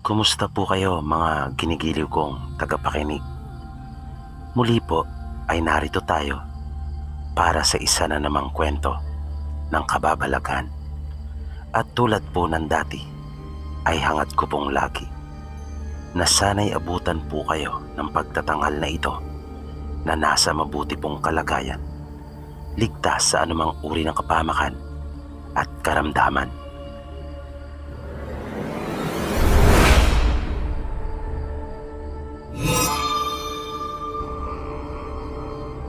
Kumusta po kayo mga ginigiliw kong tagapakinig? Muli po ay narito tayo para sa isa na namang kwento ng kababalagan. At tulad po ng dati ay hangad ko pong lagi na sana'y abutan po kayo ng pagtatanghal na ito na nasa mabuti pong kalagayan, ligtas sa anumang uri ng kapamakan at karamdaman.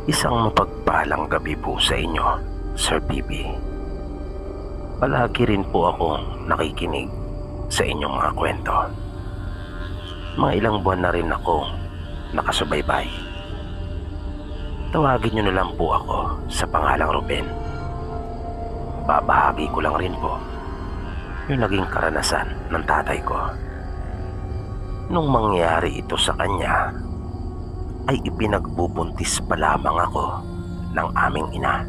Isang mapagpalang gabi po sa inyo, Sir Bibi. Palagi rin po akong nakikinig sa inyong mga kwento. Mga ilang buwan na rin ako nakasubaybay. Tawagin niyo na lang po ako sa pangalang Ruben. Babahagi ko lang rin po yung naging karanasan ng tatay ko. Nung mangyari ito sa kanya, ay ipinagbubuntis pa lamang ako ng aming ina.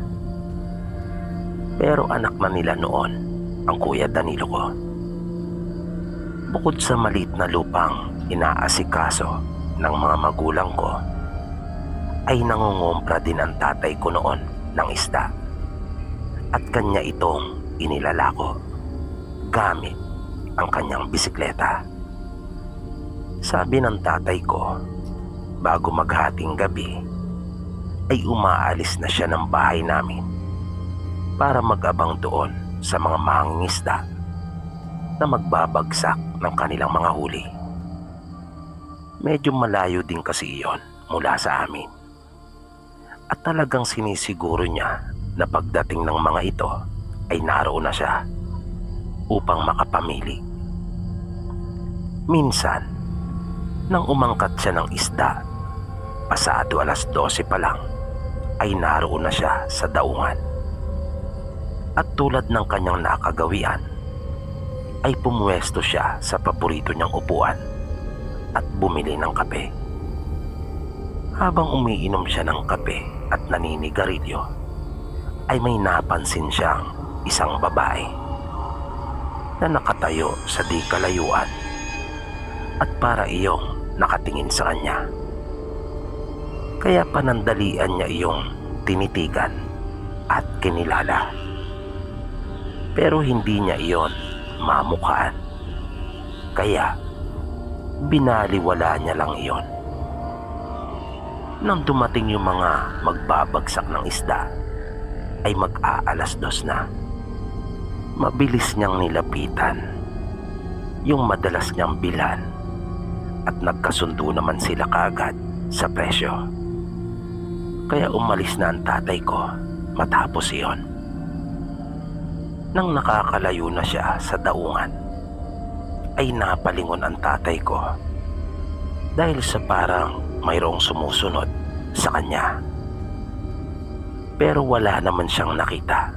Pero anak na nila noon ang Kuya Danilo ko. Bukod sa maliit na lupang inaasikaso ng mga magulang ko, ay nangungumpra din ang tatay ko noon ng isda. At kanya itong inilalako gamit ang kanyang bisikleta. Sabi ng tatay ko, bago maghating gabi ay umaalis na siya ng bahay namin para mag-abang doon sa mga mangingisda na magbabagsak ng kanilang mga huli. Medyo malayo din kasi iyon mula sa amin, at talagang sinisiguro niya na pagdating ng mga ito ay naroon na siya upang makapamili. Minsan, nang umangkat siya ng isda, pasado 12:00 pa lang ay naroon na siya sa daungan. At tulad ng kanyang nakagawian, ay pumuwesto siya sa paborito niyang upuan at bumili ng kape. Habang umiinom siya ng kape at naninigarilyo, ay may napansin siyang isang babae na nakatayo sa di kalayuan at para iyong nakatingin sa kanya. Kaya panandalian niya iyong tinitigan at kinilala. Pero hindi niya iyon mamukhaan. Kaya binaliwala niya lang iyon. Nang dumating yung mga magbabagsak ng isda, ay mag-aalas-2 na. Mabilis niyang nilapitan yung madalas niyang bilhan at nagkasundo naman sila kaagad sa presyo. Kaya umalis na ang tatay ko matapos iyon. Nang nakakalayo na siya sa daungan, ay napalingon ang tatay ko dahil sa parang mayroong sumusunod sa kanya. Pero wala naman siyang nakita.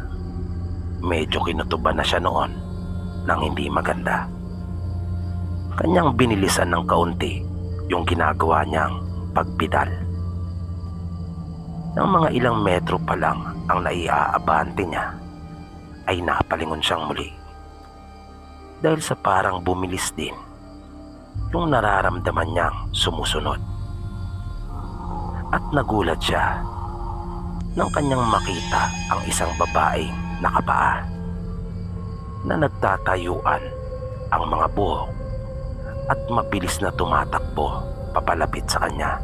Medyo kinutuban na siya noon ng hindi maganda. Kanyang binilisan ng kaunti yung ginagawa niyang pagpidal. Nang mga ilang metro pa lang ang naiaabante niya, ay napalingon siyang muli. Dahil sa parang bumilis din yung nararamdaman niyang sumusunod. At nagulat siya nang kanyang makita ang isang babaeng nakapaa na nagtatayuan ang mga buhok at mabilis na tumatakbo papalapit sa kanya.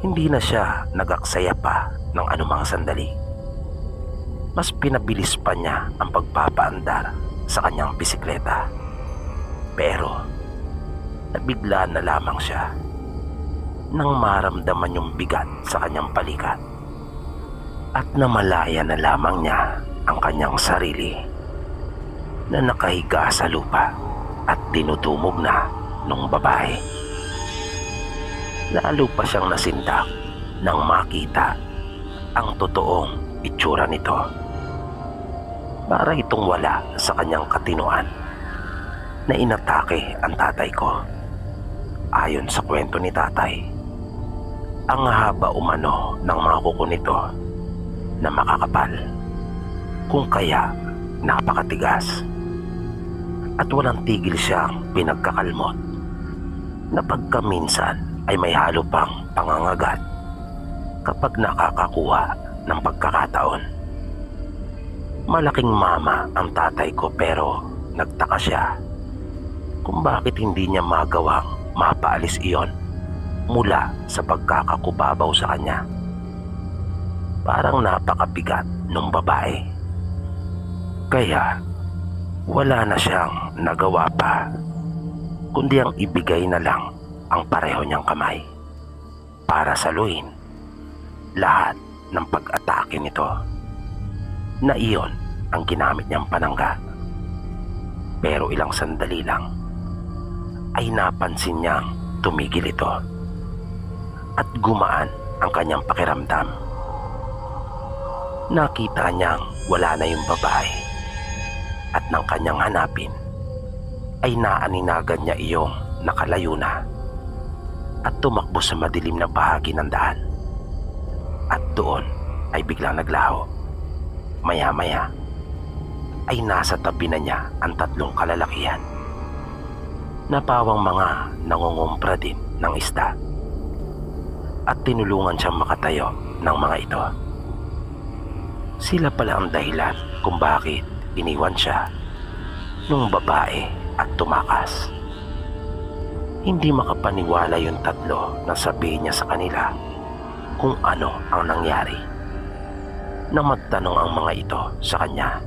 Hindi na siya nag-aksaya pa ng anumang sandali. Mas pinabilis pa niya ang pagpapaandar sa kanyang bisikleta. Pero nabiglaan na lamang siya nang maramdaman yung bigat sa kanyang balikat at namalaya na lamang niya ang kanyang sarili na nakahiga sa lupa at tinutubog na nung babae. Lalo pa siyang nasindak nang makita ang totoong itsura nito. Para itong wala sa kanyang katinuan na inatake ang tatay ko. Ayon sa kwento ni tatay, ang haba umano ng mga kuko nito na makakapal, kung kaya napakatigas. at walang tigil siyang pinagkakalmot na pagkaminsan ay may halo pang pangangagat kapag nakakakuha ng pagkakataon. Malaking mama ang tatay ko pero nagtaka siya kung bakit hindi niya magawang mapaalis iyon mula sa pagkakakubabaw sa kanya. Parang napakabigat ng babae. Kaya wala na siyang nagawa pa kundi ang ibigay na lang ang pareho niyang kamay para saluhin lahat ng pag-atake nito, na iyon ang ginamit niyang panangga. Pero ilang sandali lang ay napansin niyang tumigil ito at gumaan ang kanyang pakiramdam. Nakita niyang wala na yung babae at nang kanyang hanapin ay naaninagan niya iyong nakalayo na at tumakbo sa madilim na bahagi ng daan. At doon ay biglang naglaho. Maya-maya ay nasa tabi na niya ang tatlong kalalakihan na pawang mga nangungumpra din ng isda at tinulungan siyang makatayo ng mga ito. Sila pala ang dahilan kung bakit iniwan siya nung babae at tumakas. Hindi makapaniwala yung tatlo na sabihin niya sa kanila kung ano ang nangyari. Nang magtanong ang mga ito sa kanya,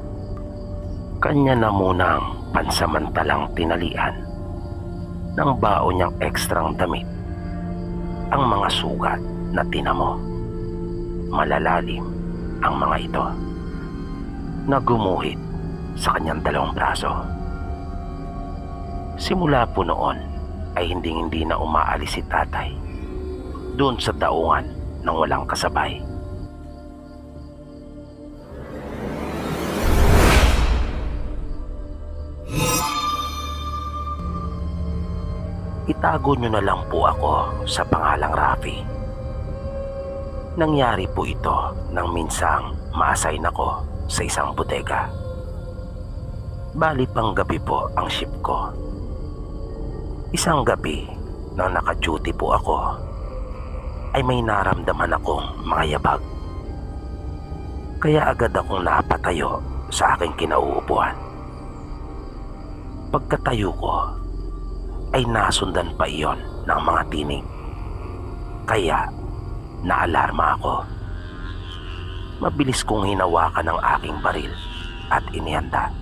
kanya na munang pansamantalang tinalian ng baon niyang ekstrang damit ang mga sugat na tinamo. Malalalim ang mga ito na gumuhit sa kanyang dalawang braso. Simula po noon ay hindi na umaalis si tatay doon sa daungan nang walang kasabay. Itago nyo na lang po ako sa pangalang Rafi. Nangyari po ito nang minsang ma-assign ako sa isang bodega. Bali pang gabi po ang shift ko. Isang gabi nang naka-duty po ako ay may naramdaman akong mga yabag. Kaya agad akong napatayo sa aking kinauupuan. Pagkatayo ko ay nasundan pa iyon ng mga tinig. Kaya naalarma ako. Mabilis kong hinawakan ang aking baril at inihanda.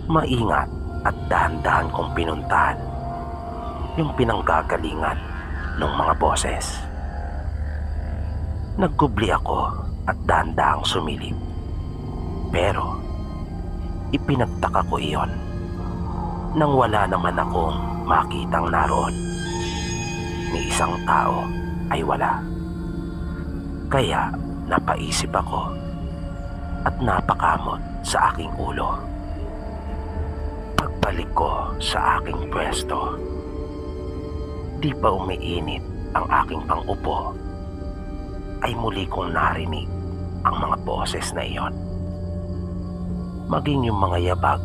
Maingat at dahan-dahan kong pinuntahan yung pinanggagalingan ng mga boses. Nagkubli ako at dahan-dahang sumilip. Pero ipinagtaka ko iyon nang wala naman akong makitang naroon. Ni isang tao ay wala. Kaya napaisip ako at napakamot sa aking ulo. Pagbalik ko sa aking pwesto, di pa umiinit ang aking pangupo ay muli kong narinig ang mga boses na iyon. Maging yung mga yabag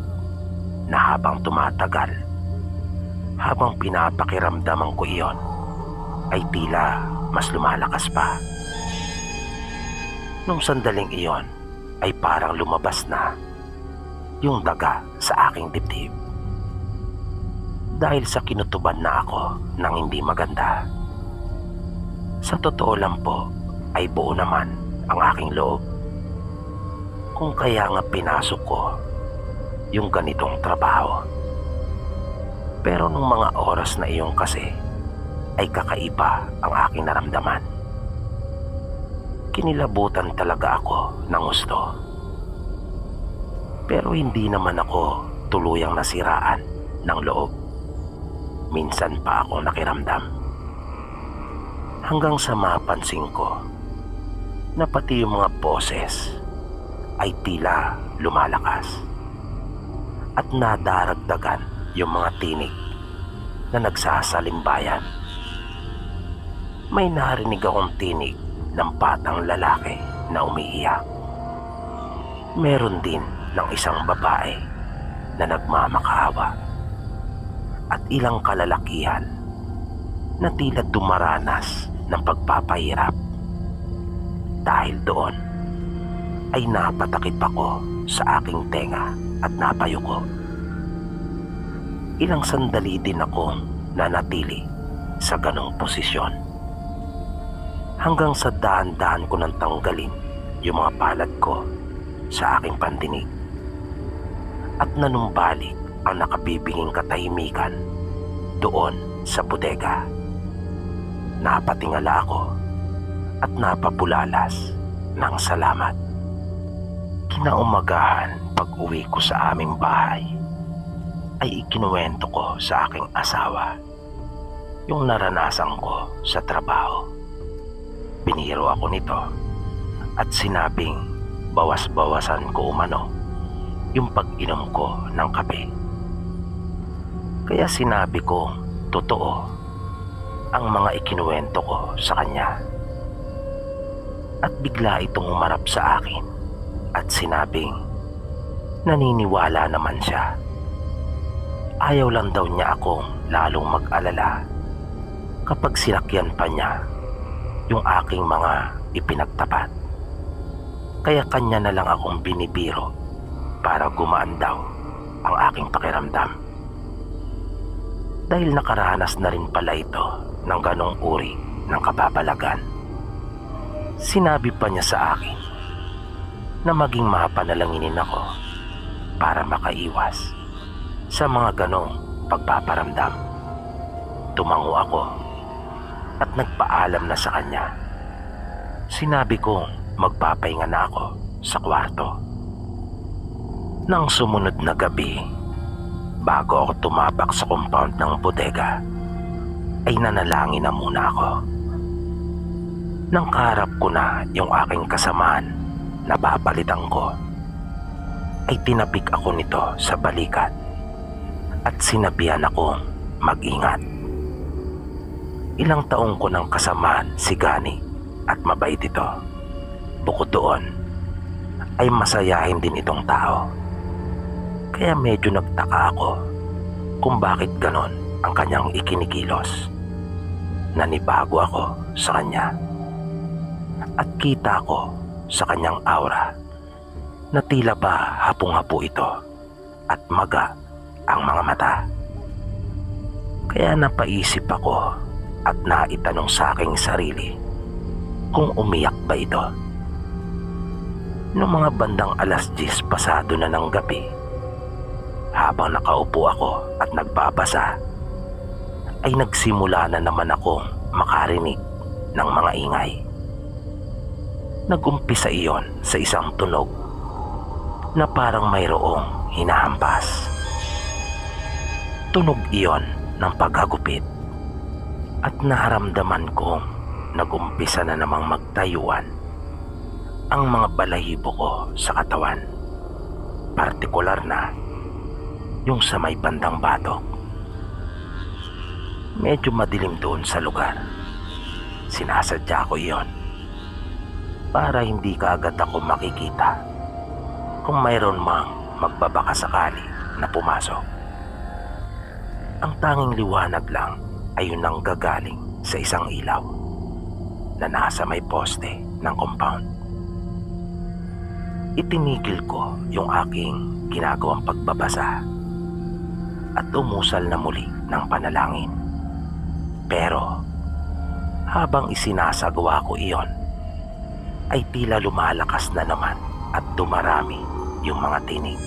na habang tumatagal, habang pinapakiramdaman ko iyon, ay tila mas lumalakas pa. Nung sandaling iyon ay parang lumabas na yung daga sa aking dibdib. Dahil sa kinutuban na ako ng hindi maganda. Sa totoo lang po ay buo naman ang aking loob. Kung kaya nga pinasok ko yung ganitong trabaho. Pero nung mga oras na iyon kasi ay kakaiba ang aking naramdaman. Kinilabutan talaga ako ng gusto. Pero hindi naman ako tuluyang nasiraan ng loob. Minsan pa ako nakiramdam. Hanggang sa mapansin ko na pati yung mga boses ay tila lumalakas. At nadaragdagan yung mga tinig na nagsasalimbayan. May narinig akong tinig ng batang lalaki na umiiyak. Meron din ng isang babae na nagmamakaawa at ilang kalalakihan na tila dumaranas ng pagpapahirap. Dahil doon ay napatakip ako sa aking tenga at napayuko. Ilang sandali din akong nanatili sa ganong posisyon hanggang sa dahan-dahan ko nang tanggalin yung mga palad ko sa aking pandinig at nanumbalik ang nakabibinging katahimikan doon sa bodega. Napatingala ako at napabulalas ng salamat. Kinaumagahan pag-uwi ko sa aming bahay ay ikinuwento ko sa aking asawa yung naranasan ko sa trabaho. Biniro ako nito at sinabing bawas-bawasan ko umano yung pag-inom ko ng kape. Kaya sinabi ko totoo ang mga ikinuwento ko sa kanya. At bigla itong umarap sa akin at sinabing naniniwala naman siya. Ayaw lang daw niya akong lalong mag-alala kapag sinakyan pa niya yung aking mga ipinagtapat. Kaya kanya na lang akong binibiro para gumaan daw ang aking pakiramdam. Dahil nakaranas na rin pala ito ng ganong uri ng kababalagan. Sinabi pa niya sa akin na maging mapanalanginin ako para makaiwas sa mga ganong pagpaparamdam. Tumango ako at nagpaalam na sa kanya. Sinabi kong magpapahinga na ako sa kwarto. Nang sumunod na gabi, bago ako tumabak sa compound ng bodega, ay nanalangin na muna ako. Nang kaharap ko na yung aking kasamaan na papalitan ko, ay tinapik ako nito sa balikat at sinabihan akong mag-ingat. Ilang taong ko ng kasamaan si Gani at mabait ito. Bukod doon, ay masayahin din itong tao. Kaya medyo nagtaka ako kung bakit ganon ang kanyang ikinikilos. Nanibago ako sa kanya at kita ko sa kanyang aura na tila ba hapong-hapo ito at maga ang mga mata. Kaya napaisip ako at naitanong sa aking sarili kung umiyak ba ito. Noong mga bandang 10:00 pasado na ng gabi, habang nakaupo ako at nagbabasa, ay nagsimula na naman akong makarinig ng mga ingay. Nag-umpisa iyon sa isang tunog na parang mayroong hinahampas. Tunog iyon ng paghagupit at naramdaman kong nag-umpisa na namang magtayuan ang mga balahibo ko sa katawan, partikular na yung sa may bandang batok. Medyo madilim doon sa lugar. Sinasadya ko iyon para hindi kaagad ako makikita kung mayroon mang magbabaka sakali na pumasok. Ang tanging liwanag lang ay yun ang gagaling sa isang ilaw na nasa may poste ng compound. Itinigil ko yung aking ginagawang pagbabasa at umusal na muli ng panalangin. Pero habang isinasagawa ko iyon, ay tila lumalakas na naman at dumarami yung mga tinig.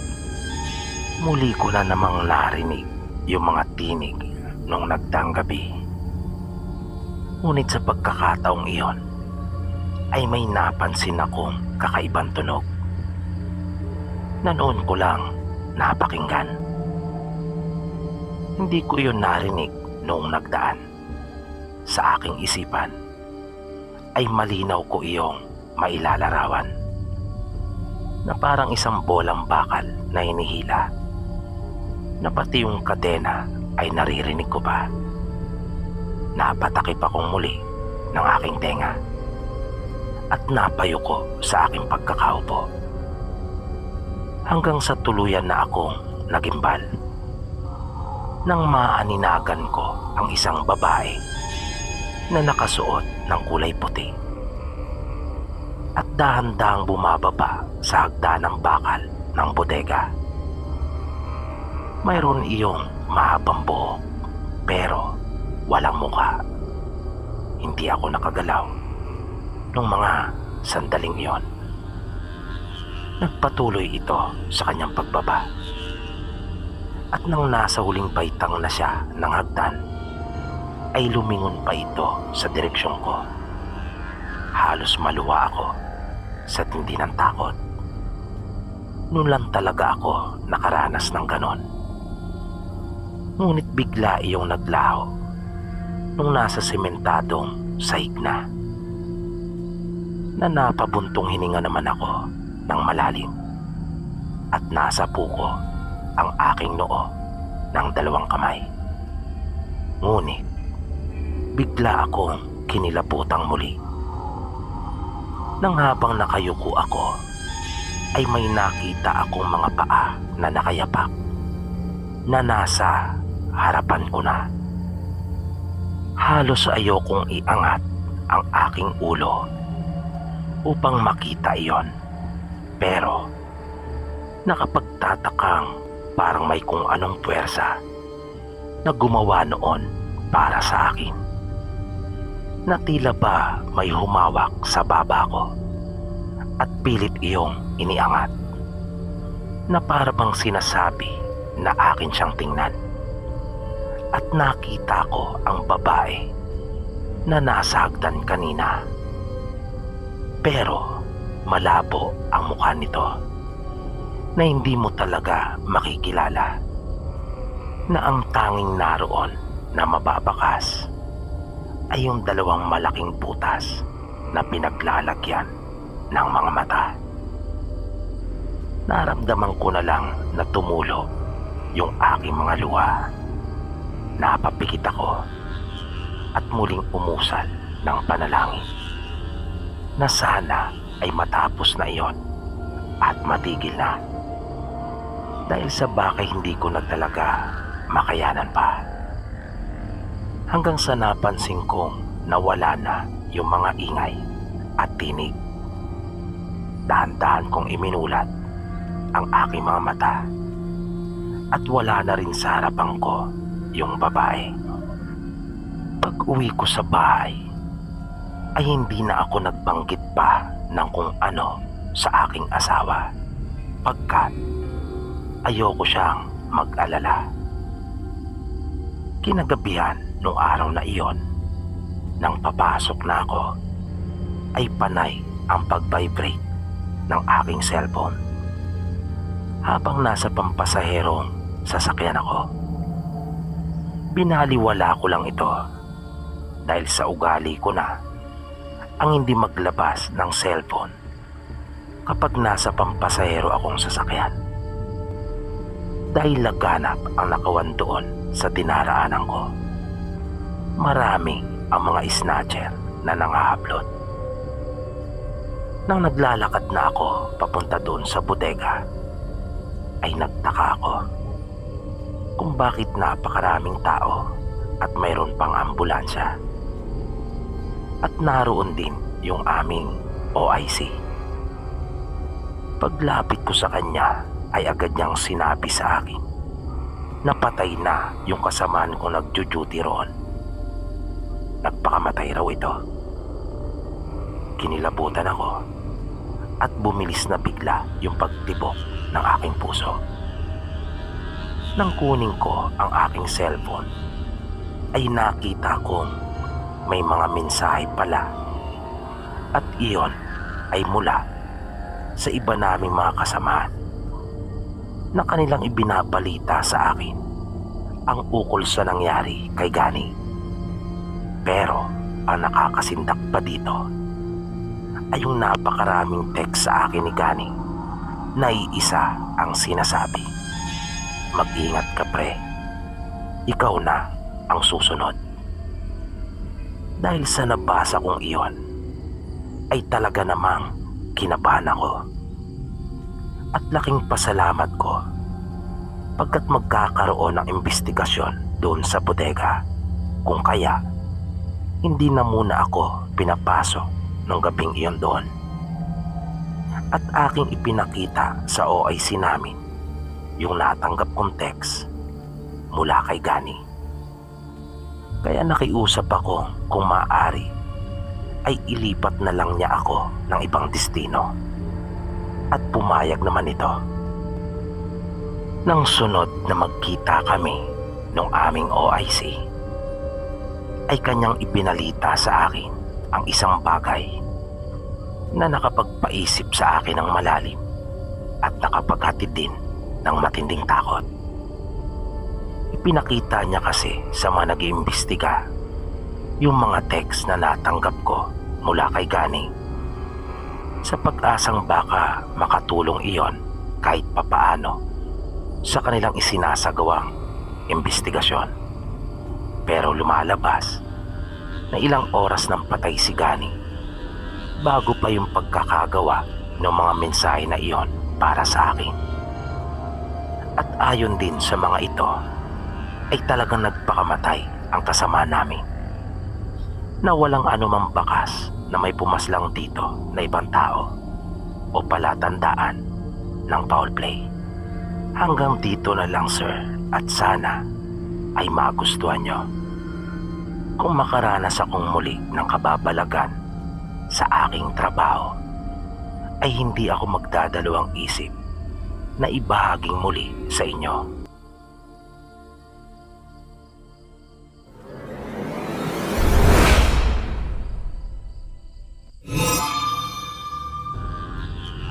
Muli ko na namang narinig yung mga tinig nung nagdaang gabi. Ngunit sa pagkakataong iyon, ay may napansin akong kakaibang tunog na noon ko lang napakinggan. Hindi ko iyon narinig noong nagdaan. Sa aking isipan ay malinaw ko iyong mailalarawan na parang isang bolang bakal na hinihila, na pati yung kadena ay naririnig ko pa. Napatakip akong muli ng aking tenga at napayuko sa aking pagkakaupo hanggang sa tuluyan na akong na gimbal. Nang maaninagan ko ang isang babae na nakasuot ng kulay puti at dahan-dahang bumababa sa hagdanang bakal ng bodega. Mayroon iyong mahabang buhok pero walang muka. Hindi ako nakagalaw nung mga sandaling iyon. Nagpatuloy ito sa kanyang pagbaba. At nang nasa huling baitang na siya ng hagdan, ay lumingon pa ito sa direksyon ko. Halos maluwa ako sa tindi ng takot. Noon lang talaga ako nakaranas ng ganon. Ngunit bigla iyong naglaho nung nasa sementadong sahig na. Napabuntong hininga naman ako ng malalim at nasa puko ang aking noo ng dalawang kamay. Ngunit bigla akong kinilabutang muli. Nang habang nakayuko ako ay may nakita akong mga paa na nakayapak na nasa harapan ko na. Halos ayokong iangat ang aking ulo upang makita iyon. Pero nakapagtatakang parang may kung anong puwersa na gumawa noon para sa akin. Na tila ba may humawak sa baba ko at pilit iyong iniangat na para bang sinasabi na akin siyang tingnan. At nakita ko ang babae na nasa hagdan kanina. Pero malabo ang mukha nito na hindi mo talaga makikilala, na ang tanging naroon na mababakas ay yung dalawang malaking butas na pinaglalagyan ng mga mata. Naramdaman ko na lang na tumulo yung aking mga luha. Napapikit ako at muling umusal ng panalangin na sana ay matapos na iyon at matigil na. Dahil sa bagay hindi ko na talaga makayanan pa. Hanggang sa napansin kong nawala na yung mga ingay at tinig. Dahan-dahan kong iminulat ang aking mga mata at wala na rin sa harapan ko yung babae. Pag-uwi ko sa bahay ay hindi na ako nagbanggit pa ng kung ano sa aking asawa pagkat ayoko siyang mag-alala. Kinagabihan nung araw na iyon, nang papasok na ako, ay panay ang pag-vibrate ng aking cellphone habang nasa pampasaherong sasakyan ako. Binaliwala ko lang ito dahil sa ugali ko na ang hindi maglabas ng cellphone kapag nasa pampasahero akong sasakyan. Dahil laganap ang nakawan doon sa dinaraanan ko. Marami ang mga snatcher na nangahablot. Nang naglalakad na ako papunta doon sa bodega, ay nagtaka ako kung bakit napakaraming tao at mayroon pang ambulansya. At naroon din yung aming OIC. Paglapit ko sa kanya ay agad niyang sinabi sa akin na patay na yung kasamaan ko nagjo-duty roon. Nagpakamatay raw ito. Kinilabutan ako at bumilis na bigla yung pagtibok ng aking puso. Nang kunin ko ang aking cellphone ay nakita kong may mga mensahe pala at iyon ay mula sa iba naming mga kasamahan na kanilang ibinabalita sa akin ang ukol sa nangyari kay Gani. Pero ang nakakasindak pa dito ay yung napakaraming text sa akin ni Gani na iisa ang sinasabi, "Mag-ingat ka pre, ikaw na ang susunod." Dahil sa nabasa kong iyon ay talaga namang kinabahan ako at laking pasalamat ko pagkat magkakaroon ng investigasyon doon sa bodega. Kung kaya, hindi na muna ako pinapasok ng gabing iyon doon. At aking ipinakita sa OIC namin yung natanggap kong text mula kay Gani. Kaya nakiusap ako kung maaari ay ilipat na lang niya ako ng ibang destino. At pumayag naman ito. Nang sunod na magkita kami ng aming OIC, ay kanyang ipinalita sa akin ang isang bagay na nakapagpaisip sa akin ng malalim at nakapaghatid din ng matinding takot. Ipinakita niya kasi sa mga nag-iimbestiga yung mga text na natanggap ko mula kay Gani, sa pag-asang baka makatulong iyon kahit papaano sa kanilang isinasagawang investigasyon. Pero lumalabas na ilang oras nang patay si Gani bago pa yung pagkakagawa ng mga mensahe na iyon para sa akin. At ayon din sa mga ito ay talagang nagpakamatay ang kasama namin, na walang anumang bakas na may pumaslang dito na ibang tao o palatandaan ng foul play. Hanggang dito na lang, sir, at sana ay magustuhan nyo. Kung makaranas akong muli ng kababalagan sa aking trabaho, ay hindi ako magdadalawang isip na ibahaging muli sa inyo.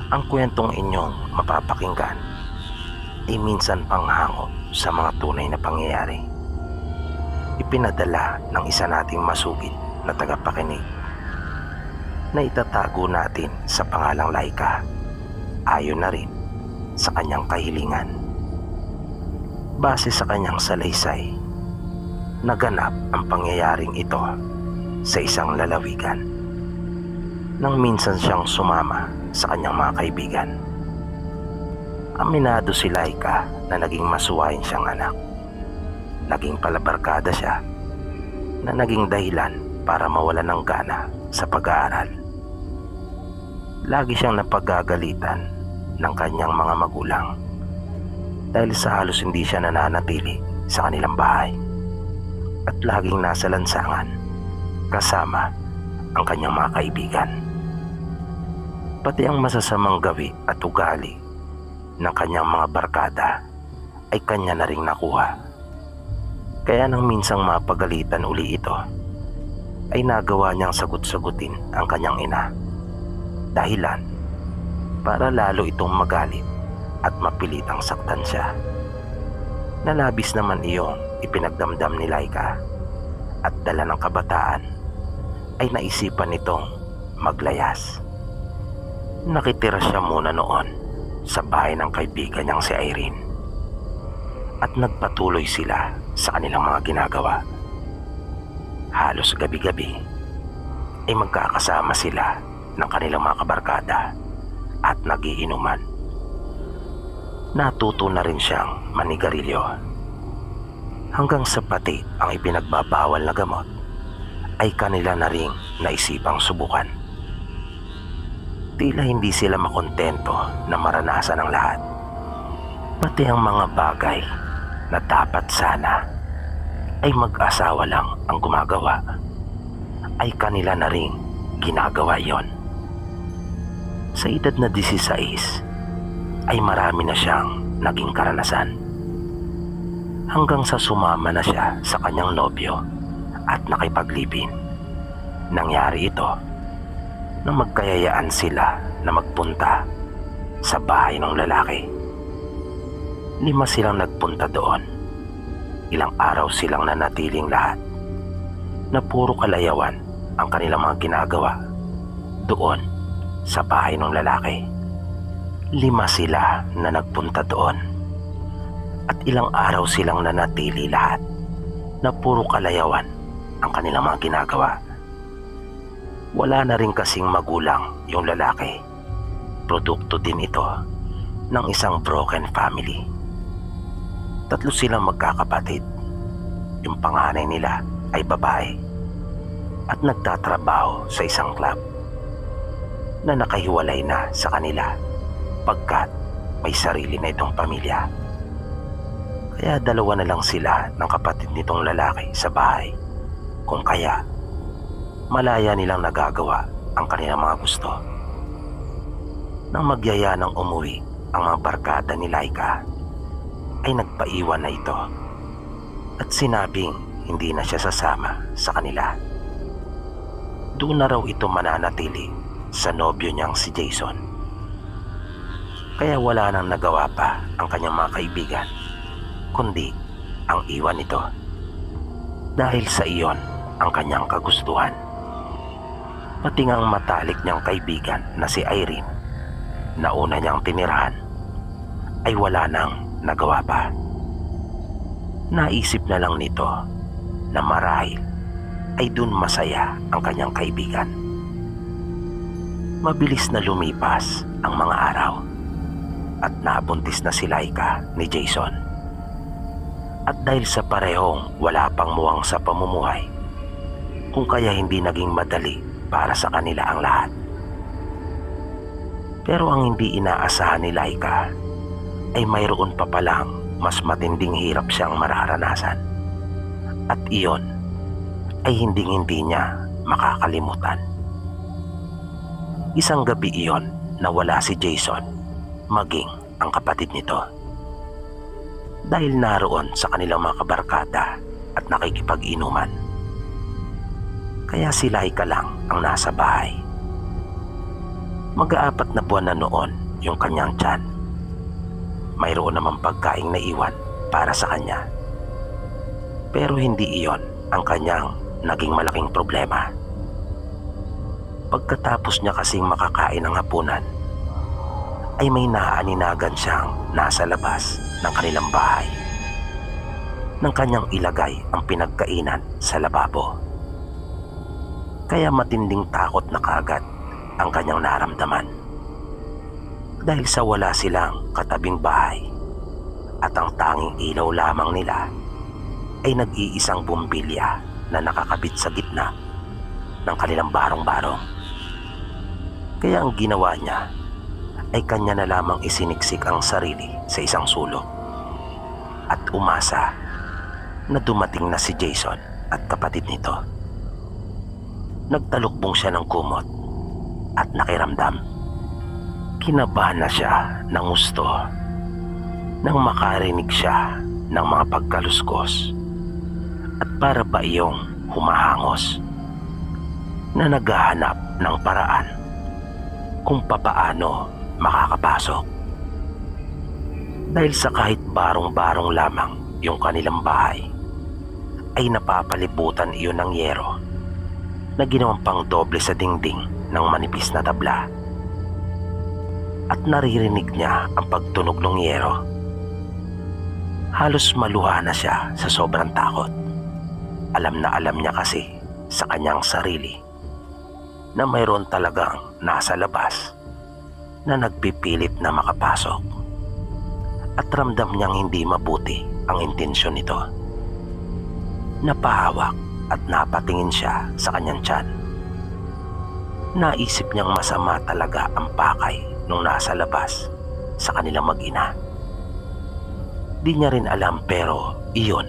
Ang kwentong inyong mapapakinggan ay minsan panghango sa mga tunay na pangyayari. Ipinadala ng isa nating masugid na tagapakinig na itatago natin sa pangalang Laika, ayon na rin sa kanyang kahilingan. Base sa kanyang salaysay, naganap ang pangyayaring ito sa isang lalawigan nang minsan siyang sumama sa kanyang mga kaibigan. Aminado si Laika na naging masuwain siyang anak. Naging palabarkada siya na naging dahilan para mawala ng gana sa pag-aaral. Lagi siyang napagagalitan ng kanyang mga magulang dahil sa halos hindi siya nananatili sa kanilang bahay at laging nasa lansangan kasama ang kanyang mga kaibigan. Pati ang masasamang gawi at ugali ng kanyang mga barkada ay kanya na ring nakuha. Kaya nang minsang mapagalitan uli ito, ay nagawa niyang sagot-sagutin ang kanyang ina. Dahilan para lalo itong magalit at mapilitang saktan siya. Nalabis naman iyong ipinagdamdam ni Laika at dala ng kabataan ay naisipan nitong maglayas. Nakitira siya muna noon sa bahay ng kaibigan niyang si Irene at nagpatuloy sila sa kanilang mga ginagawa. Halos gabi-gabi ay magkakasama sila ng kanilang mga kabarkada at nagiinuman. Natuto na rin siyang manigarilyo hanggang sa pati ang ipinagbabawal na gamot ay kanila na ring naisipang subukan. Tila hindi sila makontento na maranasan ang lahat. Pati ang mga bagay na dapat sana ay mag-asawa lang ang gumagawa ay kanila na ring ginagawa yon. Sa edad na 16 ay marami na siyang naging karanasan hanggang sa sumama na siya sa kanyang nobyo at nakipaglibin. Nangyari ito nang magkayayaan sila na magpunta sa bahay ng lalaki. 5 silang nagpunta doon. Ilang araw silang nanatiling lahat na puro kalayawan ang kanilang mga ginagawa doon sa bahay ng lalaki. 5 sila na nagpunta doon at ilang araw silang nanatili lahat na puro kalayawan ang kanilang mga ginagawa. Wala na rin kasing magulang yung lalaki. Produkto din ito ng isang broken family. Tatlo silang magkakapatid. Yung panganay nila ay babae at nagtatrabaho sa isang club na nakahiwalay na sa kanila pagkat may sarili na itong pamilya. Kaya dalawa na lang sila ng kapatid nitong lalaki sa bahay, kung kaya malaya nilang nagagawa ang kanilang mga gusto. Nang magyaya ng umuwi ang mga barkada ni Laika, ay nagpaiwan na ito at sinabing hindi na siya sasama sa kanila. Doon na raw ito mananatili sa nobyo niyang si Jason. Kaya wala nang nagawa pa ang kanyang mga kaibigan kundi ang iwan ito dahil sa iyon ang kanyang kagustuhan. Pati ang matalik niyang kaibigan na si Irene na una niyang tinirahan ay wala nang nagawa pa. Naisip na lang nito na marahil ay dun masaya ang kanyang kaibigan. Mabilis na lumipas ang mga araw at nabuntis na si Laika ni Jason. At dahil sa parehong wala pang muwang sa pamumuhay, kung kaya hindi naging madali para sa kanila ang lahat. Pero ang hindi inaasahan ni Laika ay mayroon pa palang mas matinding hirap siyang mararanasan. At iyon ay hindi niya makakalimutan. Isang gabi iyon na wala si Jason maging ang kapatid nito. Dahil naroon sa kanilang mga kabarkada at nakikipag-inuman. Kaya si Laika lang ang nasa bahay. Mag-aapat na buwan na noon yung kanyang tiyan. Mayroon namang pagkaing naiwan para sa kanya. Pero hindi iyon ang kanyang naging malaking problema. Pagkatapos niya kasing makakain ng hapunan, ay may naaaninagan siyang nasa labas ng kanilang bahay nang kanyang ilagay ang pinagkainan sa lababo. Kaya matinding takot na kaagad ang kanyang naramdaman dahil sa wala silang katabing bahay at ang tanging ilaw lamang nila ay nag-iisang bumbilya na nakakabit sa gitna ng kanilang barong-barong. Kaya ang ginawa niya ay kanya na lamang isiniksik ang sarili sa isang sulok at umasa na dumating na si Jason at kapatid nito. Nagtalukbong siya ng kumot at nakiramdam. Kinabahan na siya ng gusto nang makarinig siya ng mga pagkaluskos at para ba iyong humahangos na naghahanap ng paraan kung papaano makakapasok. Dahil sa kahit barong-barong lamang yung kanilang bahay, ay napapalibutan iyon ng yero na ginawang pang doble sa dingding ng manipis na tabla. At naririnig niya ang pagtunog ng yero. Halos maluha na siya sa sobrang takot. Alam na alam niya kasi sa kanyang sarili na mayroon talagang nasa labas na nagpipilit na makapasok. At ramdam niyang hindi mabuti ang intensyon nito. Napahawak at napatingin siya sa kanyang tiyan. Naisip niyang masama talaga ang pakay nung nasa labas sa kanilang mag-ina. Di niya rin alam pero iyon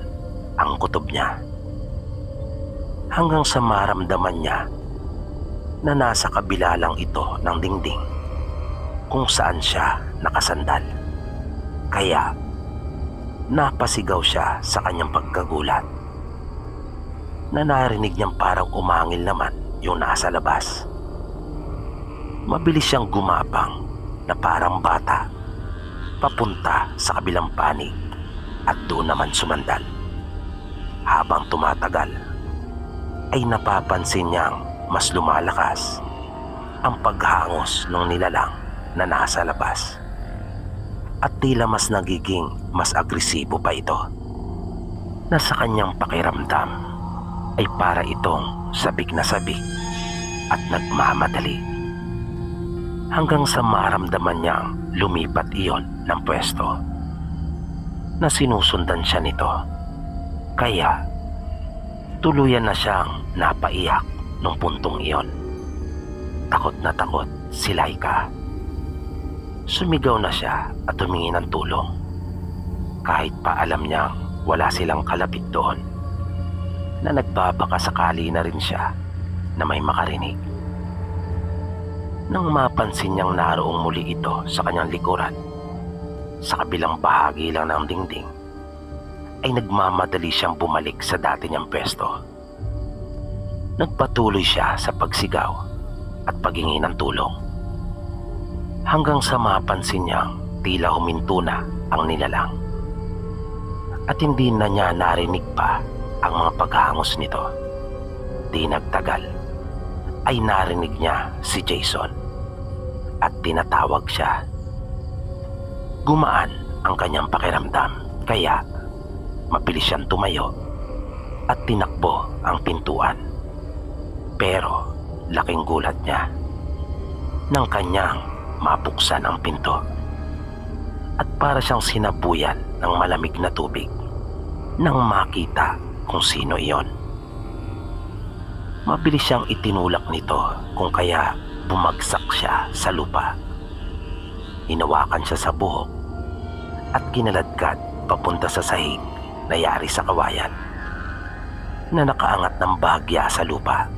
ang kutob niya. Hanggang sa maramdaman niya na nasa kabila lang ito ng dingding kung saan siya nakasandal. Kaya napasigaw siya sa kanyang pagkagulat na narinig niyang parang umangil naman yung nasa labas. Mabilis siyang gumapang na parang bata papunta sa kabilang panig at doon naman sumandal. Habang tumatagal ay napapansin niyang mas lumalakas ang paghangos ng nilalang na nasa labas at tila mas nagiging mas agresibo pa ito, na sa kanyang pakiramdam ay para itong sabik na sabik at nagmamadali, hanggang sa maramdaman niyang lumipat iyon ng pwesto. na sinusundan siya nito. Kaya tuluyan na siyang napaiyak nung puntong iyon. Takot na takot si Laika. Sumigaw na siya at humingi ng tulong. Kahit pa alam niyang wala silang kalapit doon, na nagbabaka sakali na rin siya na may makarinig. Nang mapansin niyang naroong muli ito sa kanyang likuran, sa kabilang bahagi lang ng dingding, ay nagmamadali siyang bumalik sa dati niyang pwesto. Nagpatuloy siya sa pagsigaw at paghingi ng tulong, hanggang sa mapansin niyang tila huminto na ang nilalang at hindi na niya narinig pa ang mga paghangos nito. Di nagtagal ay narinig niya si Jason at tinatawag siya. Gumaan ang kanyang pakiramdam, kaya mabilis siyang tumayo at tinakbo ang pintuan. Pero laking gulat niya nang kanyang mabuksan ang pinto at para siyang sinabuyan ng malamig na tubig nang makita kung sino iyon. Mabilis siyang itinulak nito kung kaya bumagsak siya sa lupa. Hinawakan siya sa buhok at kinaladkad papunta sa sahig na yari sa kawayan na nakaangat ng bahagya sa lupa.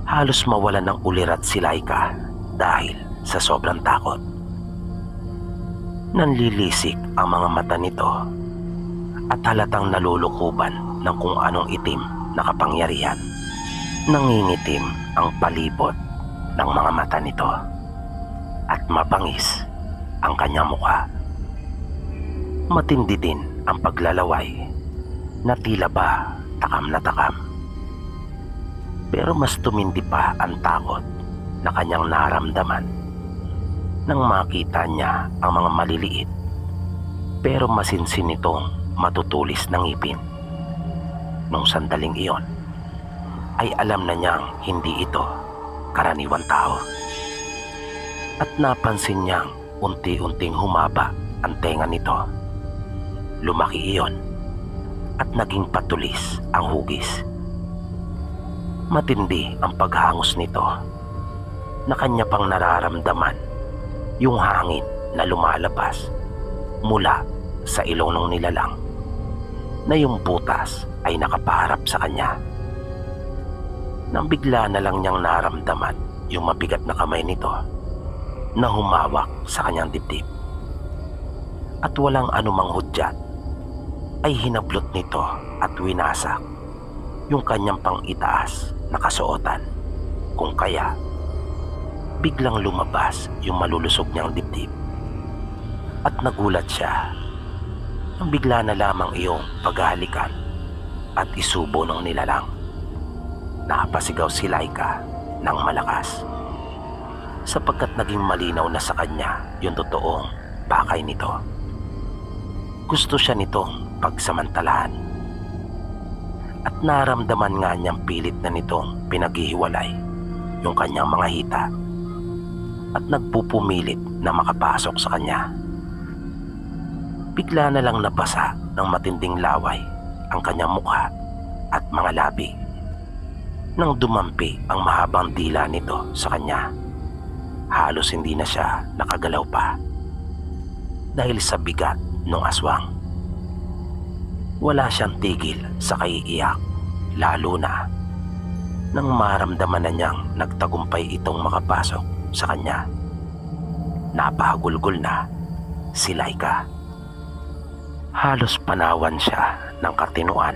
Halos mawalan ng ulirat si Laika dahil sa sobrang takot. Nanlilisik ang mga mata nito at halatang nalulukuban ng kung anong itim na kapangyarihan. Nangingitim ang palibot ng mga mata nito at mapangis ang kanyang mukha. Matindi din ang paglalaway na tila ba takam na takam. Pero mas tumindi pa ang takot na kanyang naramdaman nang makita niya ang mga maliliit pero masinsin nitong matutulis ng ngipin. Nung sandaling iyon ay alam na niyang hindi ito karaniwang tao at napansin niyang unti-unting humaba ang tenga nito. Lumaki iyon at naging patulis ang hugis. Matindi ang paghangos nito na kanya pang nararamdaman yung hangin na lumalabas mula sa ilong ng nilalang na yung butas ay nakapaharap sa kanya. Nang bigla na lang niyang naramdaman yung mabigat na kamay nito na humawak sa kanyang dibdib at walang anumang hudyat ay hinablot nito at winasak yung kanyang pang-itaas na kasuotan, kung kaya biglang lumabas yung malulusog niyang dibdib at nagulat siya nang bigla na lamang iyong paghahalikan at isubo ng nilalang. Napasigaw si Laika ng malakas sapagkat naging malinaw na sa kanya yung totoong pakay nito. Gusto siya nitong pagsamantalahan at naramdaman nga niyang pilit na nitong pinaghihiwalay yung kanyang mga hita at nagpupumilit na makapasok sa kanya. Bigla na lang nabasa ng matinding laway ang kanyang mukha at mga labi nang dumampi ang mahabang dila nito sa kanya. Halos hindi na siya nakagalaw pa dahil sa bigat ng aswang. Wala siyang tigil sa kaiiyak, lalo na nang maramdaman na niyang nagtagumpay itong makapasok sa kanya. Napahagulgol na si Laika. Halos panawan siya ng katinuan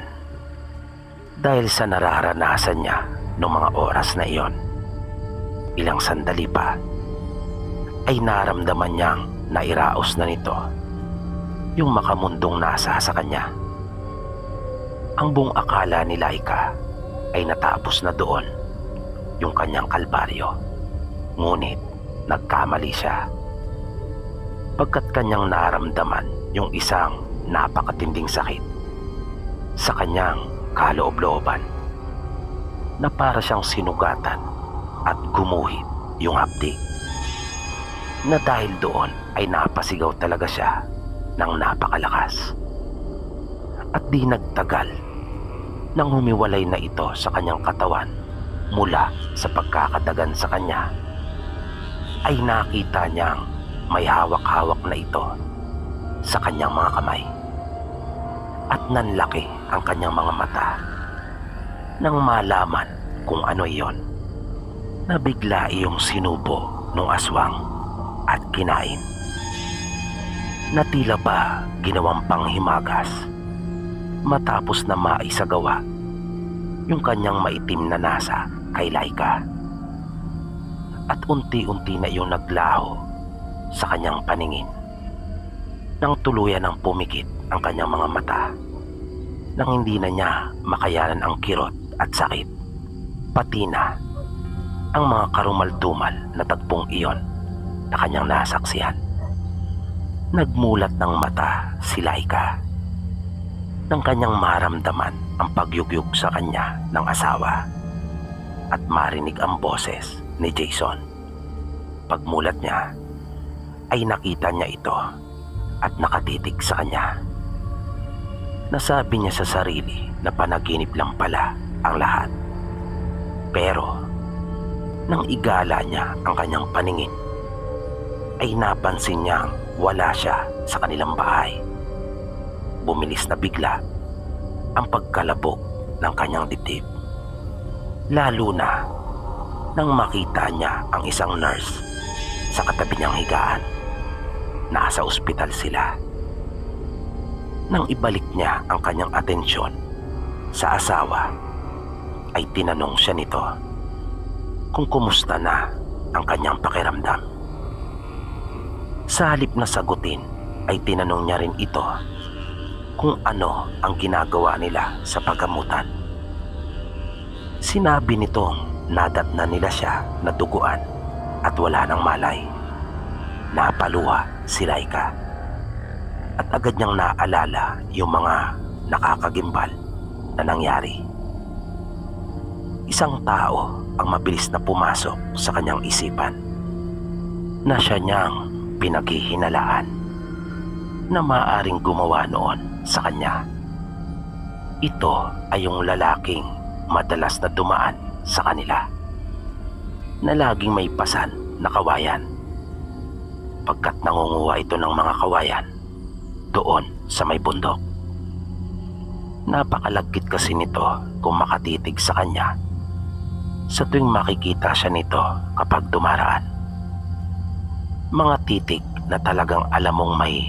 dahil sa nararanasan niya noong mga oras na iyon. Ilang sandali pa ay naramdaman niyang nairaos na nito yung makamundong nasa sa kanya. Ang buong akala ni Laika ay natapos na doon yung kanyang kalbaryo. Ngunit nagkamali siya pagkat kanyang naramdaman yung isang napakatinding sakit sa kanyang kaloob-looban na para siyang sinugatan at gumuhit yung hapdi, na dahil doon ay napasigaw talaga siya ng napakalakas. At di nagtagal nang humiwalay na ito sa kanyang katawan mula sa pagkakadagan sa kanya, ay nakita niyang may hawak-hawak na ito sa kanyang mga kamay. At nanlaki ang kanyang mga mata nang malaman kung ano iyon, na bigla iyong sinubo ng aswang at kinain, na tila ba ginawang panghimagas matapos na maisagawa yung kanyang maitim na nasa kay Laika. At unti-unti na iyong naglaho sa kanyang paningin nang tuluyan ng pumikit ang kanyang mga mata, nang hindi na niya makayanan ang kirot at sakit, pati na ang mga karumal-dumal na tagpong iyon na kanyang nasaksihan. Nagmulat ng mata si Laika nang kanyang maramdaman ang pagyugyug sa kanya ng asawa at marinig ang boses ni Jason. Pagmulat niya ay nakita niya ito at nakatitig sa kanya. Nasabi niya sa sarili na panaginip lang pala ang lahat. Pero nang igala niya ang kanyang paningin, ay napansin niyang wala siya sa kanilang bahay. Bumilis na bigla ang pagkalabog ng kanyang dibdib, lalo na nang makita niya ang isang nurse sa katabi niyang higaan. Nasa ospital sila. Nang ibalik niya ang kanyang atensyon sa asawa, ay tinanong siya nito kung kumusta na ang kanyang pakiramdam. Sa halip na sagutin, ay tinanong niya rin ito kung ano ang ginagawa nila sa paggamutan. Sinabi nitong nadatnan nila siya na duguan at wala ng malay. Napaluha si Laika at agad niyang naalala yung mga nakakagimbal na nangyari. Isang tao ang mabilis na pumasok sa kanyang isipan, na siya niyang pinaghihinalaan na maaaring gumawa noon sa kanya. Ito ay yung lalaking madalas na dumaan sa kanila, na laging may pasan na kawayan, pagkat nangunguha ito ng mga kawayan doon sa may bundok. Napakalagkit kasi nito kung makatitig sa kanya sa tuwing makikita siya nito kapag dumaraan. Mga titig na talagang alam mong may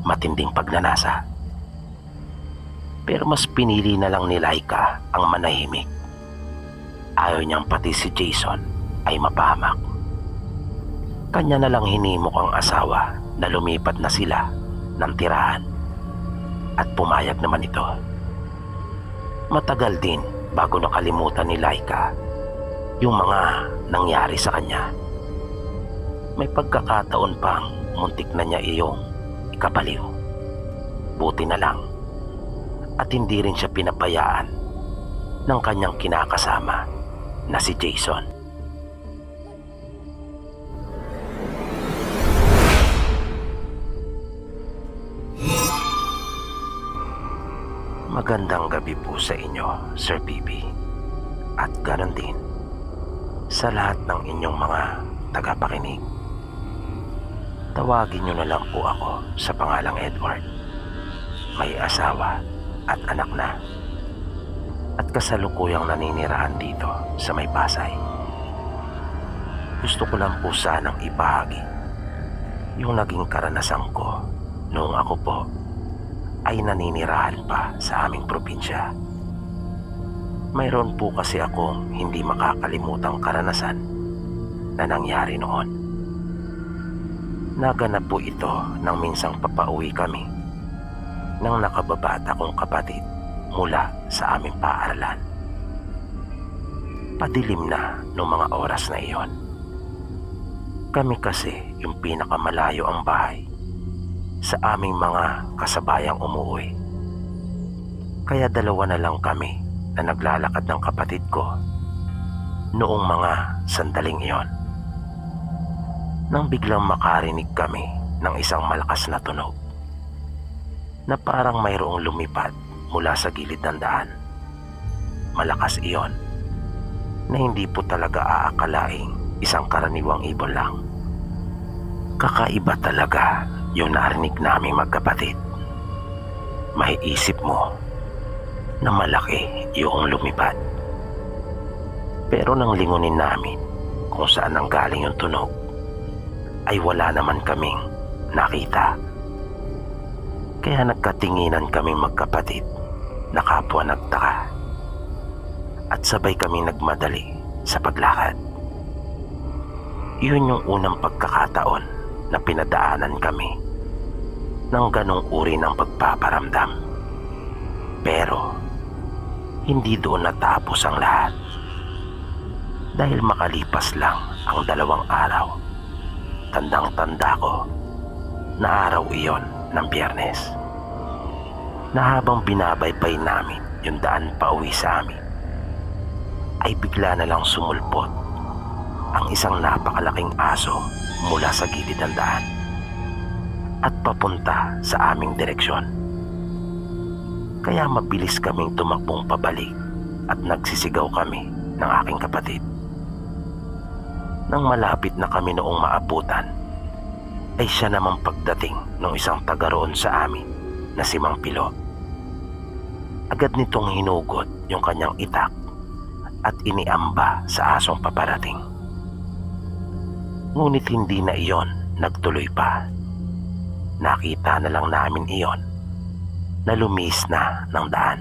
matinding pagnanasa. Pero mas pinili na lang ni Laika ang manahimik. Ayaw niyang pati si Jason ay mapahamak. Kanya na lang hinimok ang asawa na lumipat na sila ng tirahan, at pumayag naman ito. Matagal din bago nakalimutan ni Laika yung mga nangyari sa kanya. May pagkakataon pang muntik na niya iyong ikabaliw. Buti na lang at hindi rin siya pinapayaan ng kanyang kinakasama na si Jason. Magandang gabi po sa inyo, Sir Bibi, at ganon din sa lahat ng inyong mga tagapakinig. Tawagin niyo na lang po ako sa pangalang Edward. May asawa at anak na, at kasalukuyang naninirahan dito sa may Pasay. Gusto ko lang po sanang ibahagi yung naging karanasan ko noong ako po ay naninirahan pa sa aming probinsya. Mayroon po kasi akong hindi makakalimutang karanasan na nangyari noon. Naganap po ito nang minsang papauwi kami ng nakababata kong kapatid mula sa aming paaralan. Padilim na noong mga oras na iyon. Kami kasi yung pinakamalayo ang bahay sa aming mga kasabayang umuwi. Kaya dalawa na lang kami na naglalakad ng kapatid ko noong mga sandaling iyon, nang biglang makarinig kami ng isang malakas na tunog. na parang mayroong lumipad mula sa gilid ng daan. Malakas iyon na hindi po talaga aakalaing isang karaniwang ibon lang. Kakaiba talaga yung narinig naming magkapatid. Maiisip mo na malaki yung lumipad. Pero nang lingunin namin kung saan nanggaling yung tunog, ay wala naman kaming nakita. Kaya nagkatinginan kaming magkapatid na kapwa nagtaka. At sabay kaming nagmadali sa paglakad. Yun yung unang pagkakataon na pinadaanan kami ng ganong uri ng pagpaparamdam. Pero hindi doon natapos ang lahat. Dahil makalipas lang ang 2 araw, tandang-tanda ko na araw iyon ng Biyernes, na habang binabaybay namin yung daan pauwi sa amin, ay bigla na lang sumulpot ang isang napakalaking aso mula sa gilid ng daan at papunta sa aming direksyon. Kaya mabilis kaming tumakbong pabalik at nagsisigaw kami ng aking kapatid. Nang malapit na kami noong maabutan, ay siya namang pagdating ng isang taga roon sa amin na si Mang Pilo. Agad nitong hinugot yung kanyang itak at iniamba sa asong paparating. Ngunit hindi na iyon nagtuloy pa. Nakita na lang namin iyon na lumis na ng daan,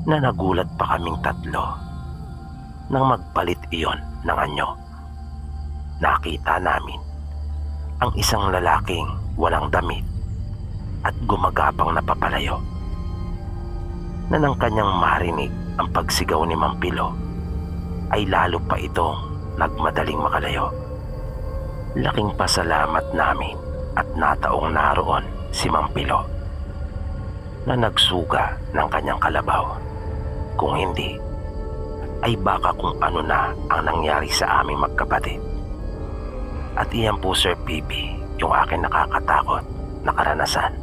na nagulat pa kaming 3 nang magpalit iyon ng anyo. Nakita namin ang isang lalaking walang damit at gumagapang na papalayo, na nang kanyang marinig ang pagsigaw ni Mang Pilo ay lalo pa itong nagmadaling makalayo. Laking pasalamat namin at nataong naroon si Mang Pilo na nagsuga ng kanyang kalabaw. Kung hindi, ay baka kung ano na ang nangyari sa aming magkapatid. At iyan po, Sir PB, yung aking nakakatakot na karanasan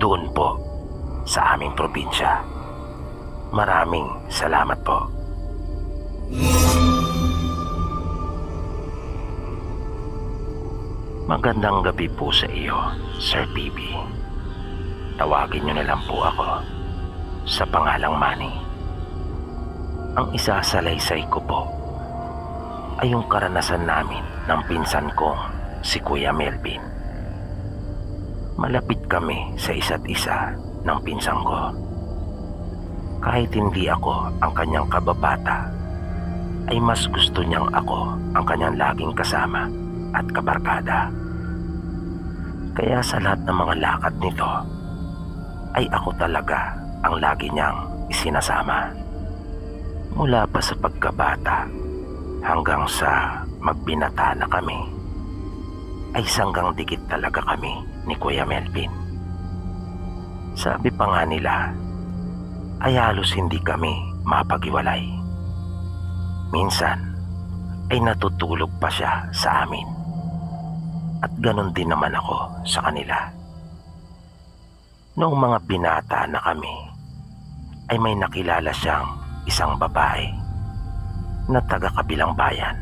doon po sa aming probinsya. Maraming salamat po. Magandang gabi po sa iyo, Sir PB. Tawagin niyo na lang po ako sa pangalang Manny. Ang isasalaysay ko po ay yung karanasan namin ng pinsan kong si Kuya Melvin. Malapit kami sa isa't isa ng pinsan ko. Kahit hindi ako ang kanyang kababata, ay mas gusto niyang ako ang kanyang laging kasama at kabarkada. Kaya sa lahat ng mga lakad nito, ay ako talaga ang lagi niyang isinasama. Mula pa sa pagkabata hanggang sa magbinata na kami, ay sanggang dikit talaga kami ni Kuya Melvin. Sabi pa nga nila, ay halos hindi kami mapag-iwalay. Minsan ay natutulog pa siya sa amin, at ganon din naman ako sa kanila. Noong mga binata na kami, ay may nakilala siyang isang babae na taga-kabilang bayan.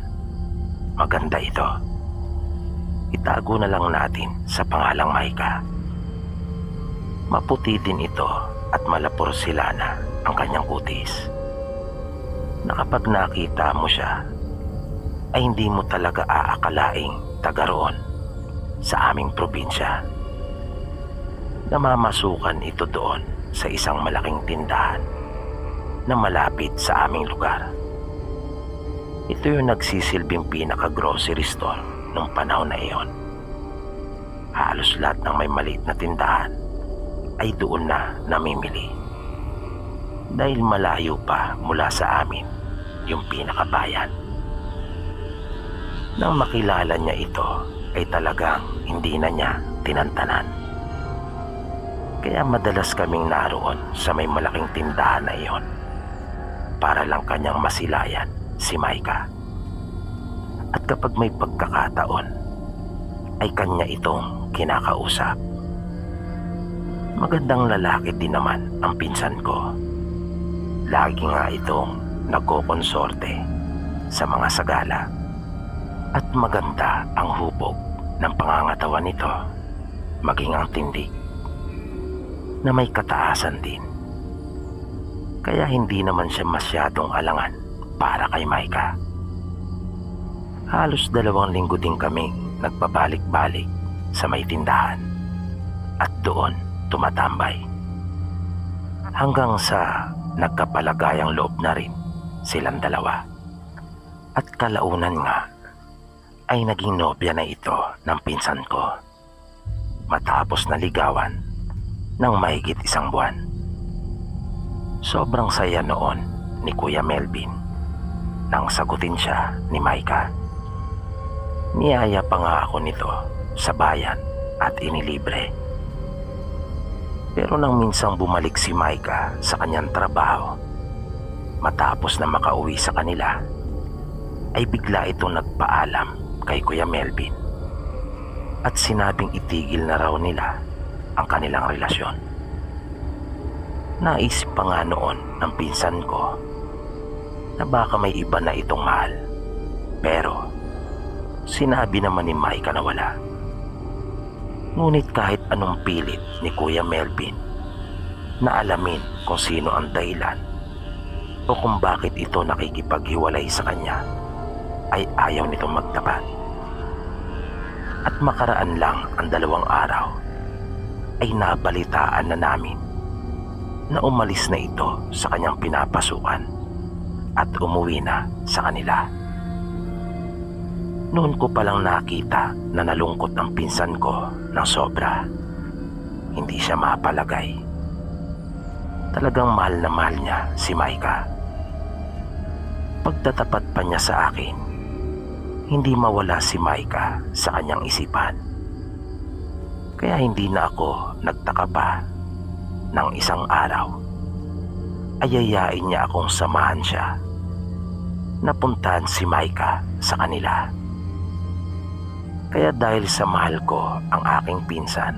Maganda ito. Itago na lang natin sa pangalang Maika. Maputi din ito at malapursilana ang kanyang kutis, na kapag nakita mo siya, ay hindi mo talaga aakalaing taga roon sa aming probinsya. Namamasukan ito doon sa isang malaking tindahan na malapit sa aming lugar. Ito yung nagsisilbing pinaka-grocery store nung panahon na iyon. Halos lahat ng may maliit na tindahan ay doon na namimili, dahil malayo pa mula sa amin yung pinakabayan. Nang makilala niya ito, ay talagang hindi na niya tinantanan. Kaya madalas kaming naroon sa may malaking tindahan na iyon para lang kanyang masilayan si Maika. At kapag may pagkakataon, ay kanya itong kinakausap. Magandang lalaki din naman ang pinsan ko. Lagi nga itong nagkokonsorte sa mga sagala at maganda ang hubog ng pangangatawan nito, maging ang tindig na may kataasan din. Kaya hindi naman siya masyadong alangan para kay Maika. Halos 2 linggo din kaming nagpabalik-balik sa may tindahan at doon tumatambay. Hanggang sa nagkapalagayang loob na rin silang dalawa. At kalaunan nga ay naging nobya na ito ng pinsan ko matapos na ligawan ng mahigit 1 buwan. Sobrang saya noon ni Kuya Melvin nang sagutin siya ni Maika. Niyaya pa nga ako nito sa bayan at inilibre. Pero nang minsang bumalik si Maika sa kanyang trabaho matapos na makauwi sa kanila, ay bigla itong nagpaalam kay Kuya Melvin at sinabing itigil na raw nila ang kanilang relasyon. Naisip pa nga noon ng pinsan ko na baka may iba na itong mahal, pero sinabi naman ni Maika na wala. Ngunit kahit anong pilit ni Kuya Melvin na alamin kung sino ang dahilan o kung bakit ito nakikipaghiwalay sa kanya, ay ayaw nitong magtapat. At makaraan lang ang 2 araw ay nabalitaan na namin na umalis na ito sa kanyang pinapasukan at umuwi na sa kanila. Noon ko palang nakita na nalungkot ang pinsan ko ng sobra. Hindi siya mapalagay. Talagang mahal na mahal niya si Maika. Pagtatapat pa niya sa akin, hindi mawala si Maika sa kanyang isipan. Kaya hindi na ako nagtaka pa nang isang araw ay yayain niya akong samahan siya na puntahan si Maika sa kanila. Kaya dahil sa mahal ko ang aking pinsan,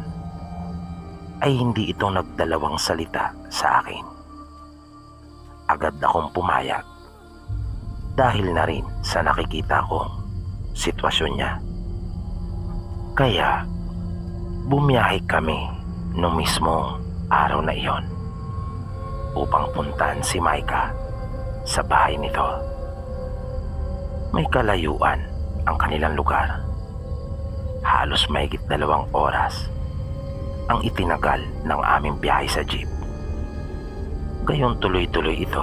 ay hindi ito nagdalawang salita sa akin. Agad akong pumayag dahil na rin sa nakikita kong sitwasyon niya. Kaya bumiyahe kami nung mismong araw na iyon upang puntahan si Maika sa bahay nito. May kalayuan ang kanilang lugar. Halos mahigit 2 oras ang itinagal ng aming biyahe sa jeep. Gayon tuloy-tuloy ito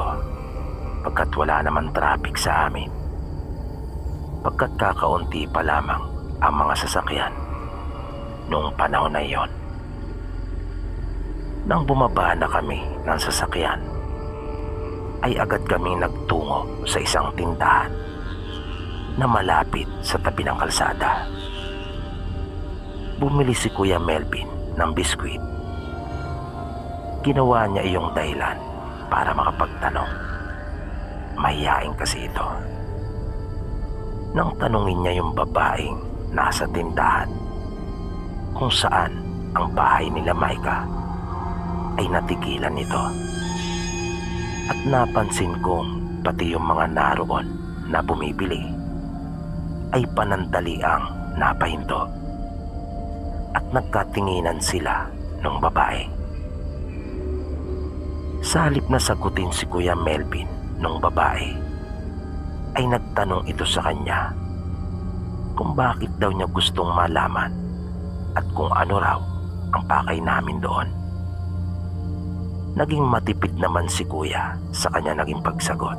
pagkat wala naman traffic sa amin. Pagkat kakaunti pa lamang ang mga sasakyan noong panahon na iyon. Nang bumaba na kami ng sasakyan, ay agad kaming nagtungo sa isang tindahan na malapit sa tabi ng kalsada. Bumili si Kuya Melvin ng biskwit. Ginawa niya iyong dahilan para makapagtanong. Mahiyain kasi ito. Nang tanungin niya yung babaeng nasa tindahan kung saan ang bahay nila Maika, ay natigilan nito. At napansin kong pati yung mga naroon na bumibili ay panandaliang napahinto. At nagkatinginan sila ng babae. Sa halip na sagutin si Kuya Melvin ng babae, ay nagtanong ito sa kanya kung bakit daw niya gustong malaman at kung ano raw ang pakay namin doon. Naging matipid naman si Kuya sa kanya naging pagsagot.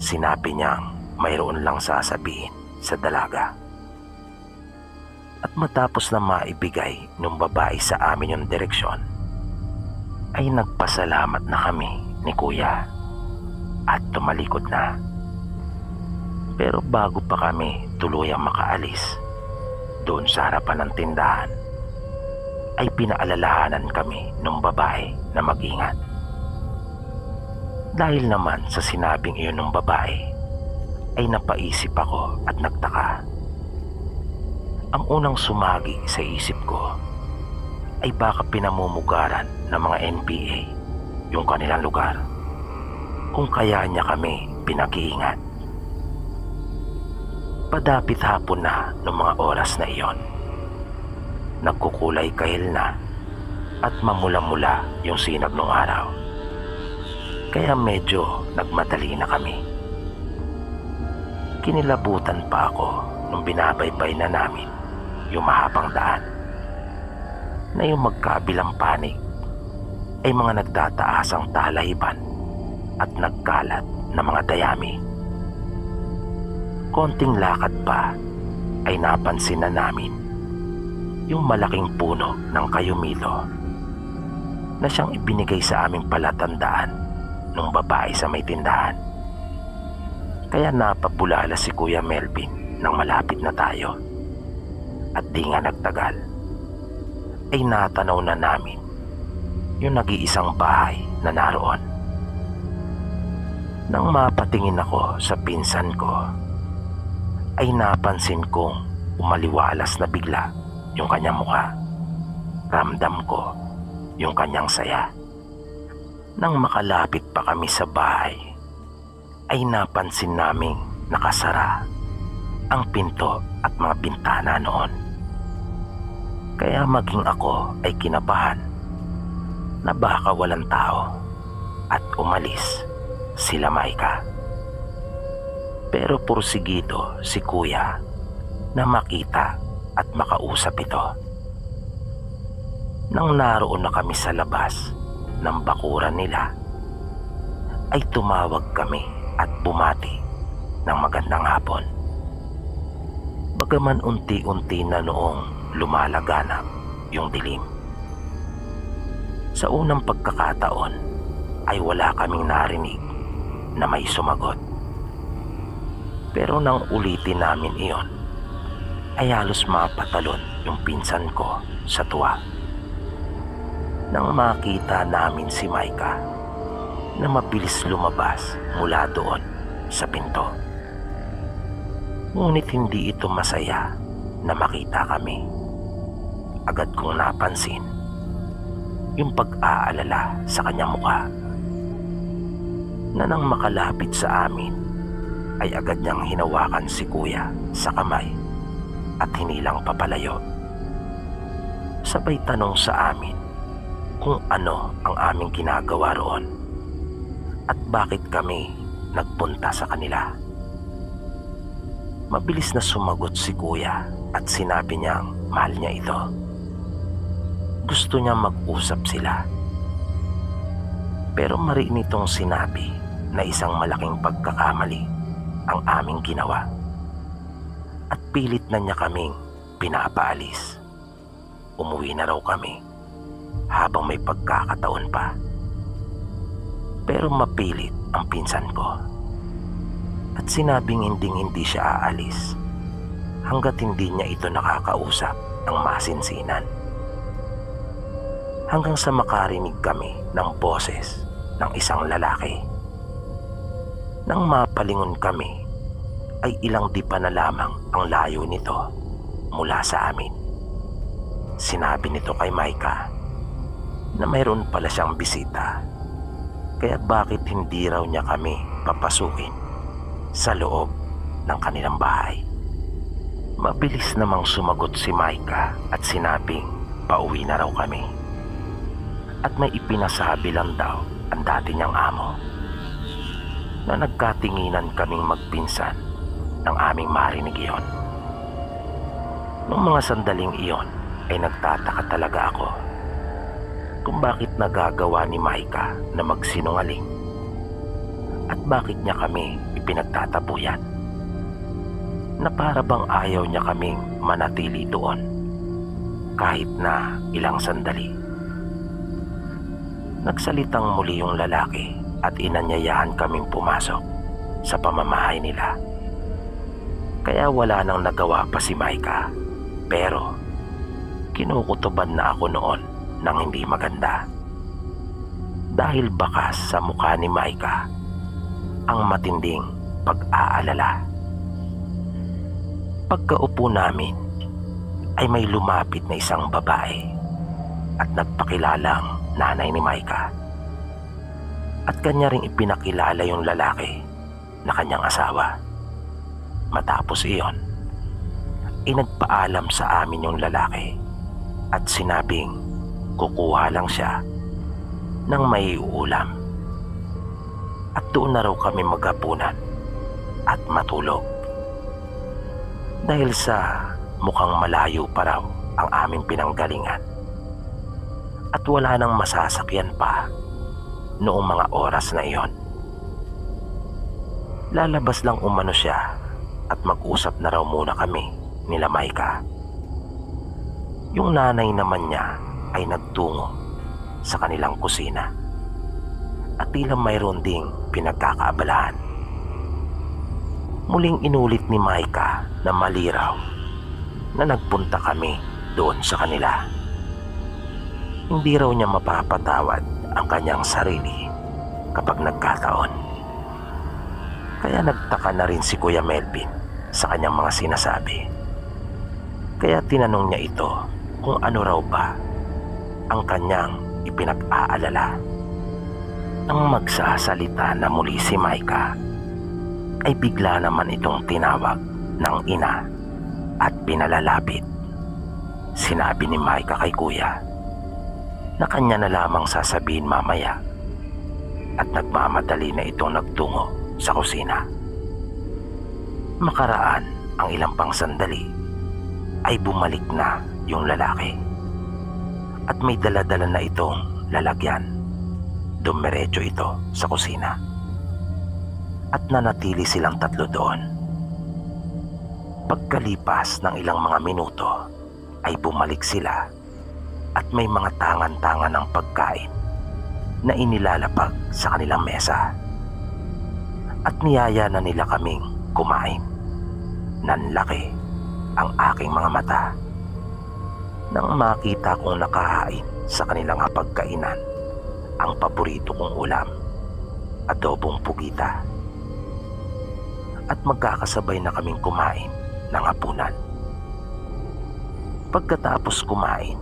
Sinabi niyang mayroon lang sasabihin sa dalaga. At matapos na maibigay ng babae sa amin yung direksyon, ay nagpasalamat na kami ni Kuya at tumalikod na. Pero bago pa kami tuluyang makaalis doon sa harapan ng tindahan, ay pinaalalahanan kami ng babae na mag-ingat. Dahil naman sa sinabing iyon ng babae, ay napaisip ako at nagtaka. Ang unang sumagi sa isip ko ay baka pinamumugaran ng mga NPA yung kanilang lugar, kung kaya niya kami pinag-iingat. Padapit hapon na ng mga oras na iyon. Nagkukulay kahil na at mamula-mula yung sinag ng araw. Kaya medyo nagmadali na kami. Kinilabutan pa ako nung binabaybay na namin yung mahabang daan, na yung magkabilang panig ay mga nagtataasang talahiban at nagkalat na mga dayami. Konting lakad pa ay napansin na namin yung malaking puno ng kayumilo na siyang ibinigay sa aming palatandaan ng babae sa may tindahan. Kaya napabulala si Kuya Melvin nang malapit na tayo. At di nga nagtagal ay natanaw na namin yung nag-iisang bahay na naroon. Nang mapatingin ako sa pinsan ko, ay napansin kong umaliwalas na bigla yung kanyang mukha. Ramdam ko yung kanyang saya. Nang makalapit pa kami sa bahay, ay napansin naming nakasara ang pinto at mga bintana noon. Kaya maging ako ay kinabahan na baka walang tao at umalis sila Maika. Pero pursigido si Kuya na makita at makausap ito. Nang naroon na kami sa labas ng bakuran nila, ay tumawag kami at bumati ng magandang hapon. Bagaman unti-unti na noong lumalaganap yung dilim. Sa unang pagkakataon ay wala kaming narinig na may sumagot. Pero nang ulitin namin iyon, ay halos mapatalon yung pinsan ko sa tuwa. Nang makita namin si Maika na mabilis lumabas mula doon sa pinto. Ngunit hindi ito masaya na makita kami. Agad kong napansin yung pag-aalala sa kanyang mukha, na nang makalapit sa amin ay agad niyang hinawakan si Kuya sa kamay at hinilang papalayo. Sabay tanong sa amin kung ano ang aming ginagawa roon at bakit kami nagpunta sa kanila. Mabilis na sumagot si Kuya at sinabi niyang mahal niya ito. Gusto niya mag-usap sila. Pero mari nitong sinabi na isang malaking pagkakamali ang aming ginawa at pilit na niya kaming pinapaalis. Umuwi na raw kami habang may pagkakataon pa. Pero mapilit ang pinsan ko at sinabing hindi siya aalis hanggat hindi niya ito nakakausap ng masinsinan. Hanggang sa makarinig kami ng boses ng isang lalaki. Nang mapalingon kami, ay ilang dipa na lamang ang layo nito mula sa amin. Sinabi nito kay Maika na mayroon pala siyang bisita, kaya bakit hindi raw niya kami papasukin sa loob ng kanilang bahay. Mabilis namang sumagot si Maika at sinabing pauwi na raw kami. At may ipinasabi lang daw ang dati niyang amo, na nagkatinginan kaming magpinsan ng aming marinig iyon. Noong mga sandaling iyon ay nagtataka talaga ako kung bakit nagagawa ni Maika na magsinungaling at bakit niya kami ipinagtatabuyan, na para bang ayaw niya kaming manatili doon kahit na ilang sandali. Nagsalitang muli yung lalaki at inanyayahan kaming pumasok sa pamamahay nila. Kaya wala nang nagawa pa si Maika, pero kinukutuban na ako noon ng hindi maganda. Dahil bakas sa mukha ni Maika ang matinding pag-aalala. Pagkaupo namin ay may lumapit na isang babae at nagpakilalang nanay ni Maika. At kanya ring ipinakilala yung lalaki na kanyang asawa. Matapos iyon, nagpaalam sa amin yung lalaki at sinabing kukuha lang siya ng may uulam. At doon na raw kami maghapunan at matulog. Dahil sa mukhang malayo pa raw ang aming pinanggalingan at wala nang masasakyan pa noong mga oras na iyon. Lalabas lang umano siya at mag-usap na raw muna kami nila Maika. Yung nanay naman niya ay nagtungo sa kanilang kusina at tila mayroon ding pinagkakaabalahan. Muling inulit ni Maika na mali raw na nagpunta kami doon sa kanila. Hindi raw niya mapapatawad ang kanyang sarili kapag nagkataon. Kaya nagtaka na rin si Kuya Melvin sa kanyang mga sinasabi. Kaya tinanong niya ito kung ano raw ba ang kanyang ipinag-aalala. Nang magsasalita na muli si Maika, ay bigla naman itong tinawag ng ina at pinalalapit. Sinabi ni Maika kay Kuya na kanya na lamang sasabihin mamaya at nagmamadali na itong nagtungo sa kusina. Makaraan ang ilang pang sandali ay bumalik na yung lalaki at may daladala na itong lalagyan. Dumiretso ito sa kusina at nanatili silang tatlo doon. Pagkalipas ng ilang mga minuto ay bumalik sila at may mga tangan-tangan ng pagkain na inilalapag sa kanilang mesa. At niyaya na nila kaming kumain. Nanlaki ang aking mga mata nang makita kong nakahain sa kanilang hapagkainan ang paborito kong ulam, adobong pugita. At magkakasabay na kaming kumain ng hapunan. Pagkatapos kumain,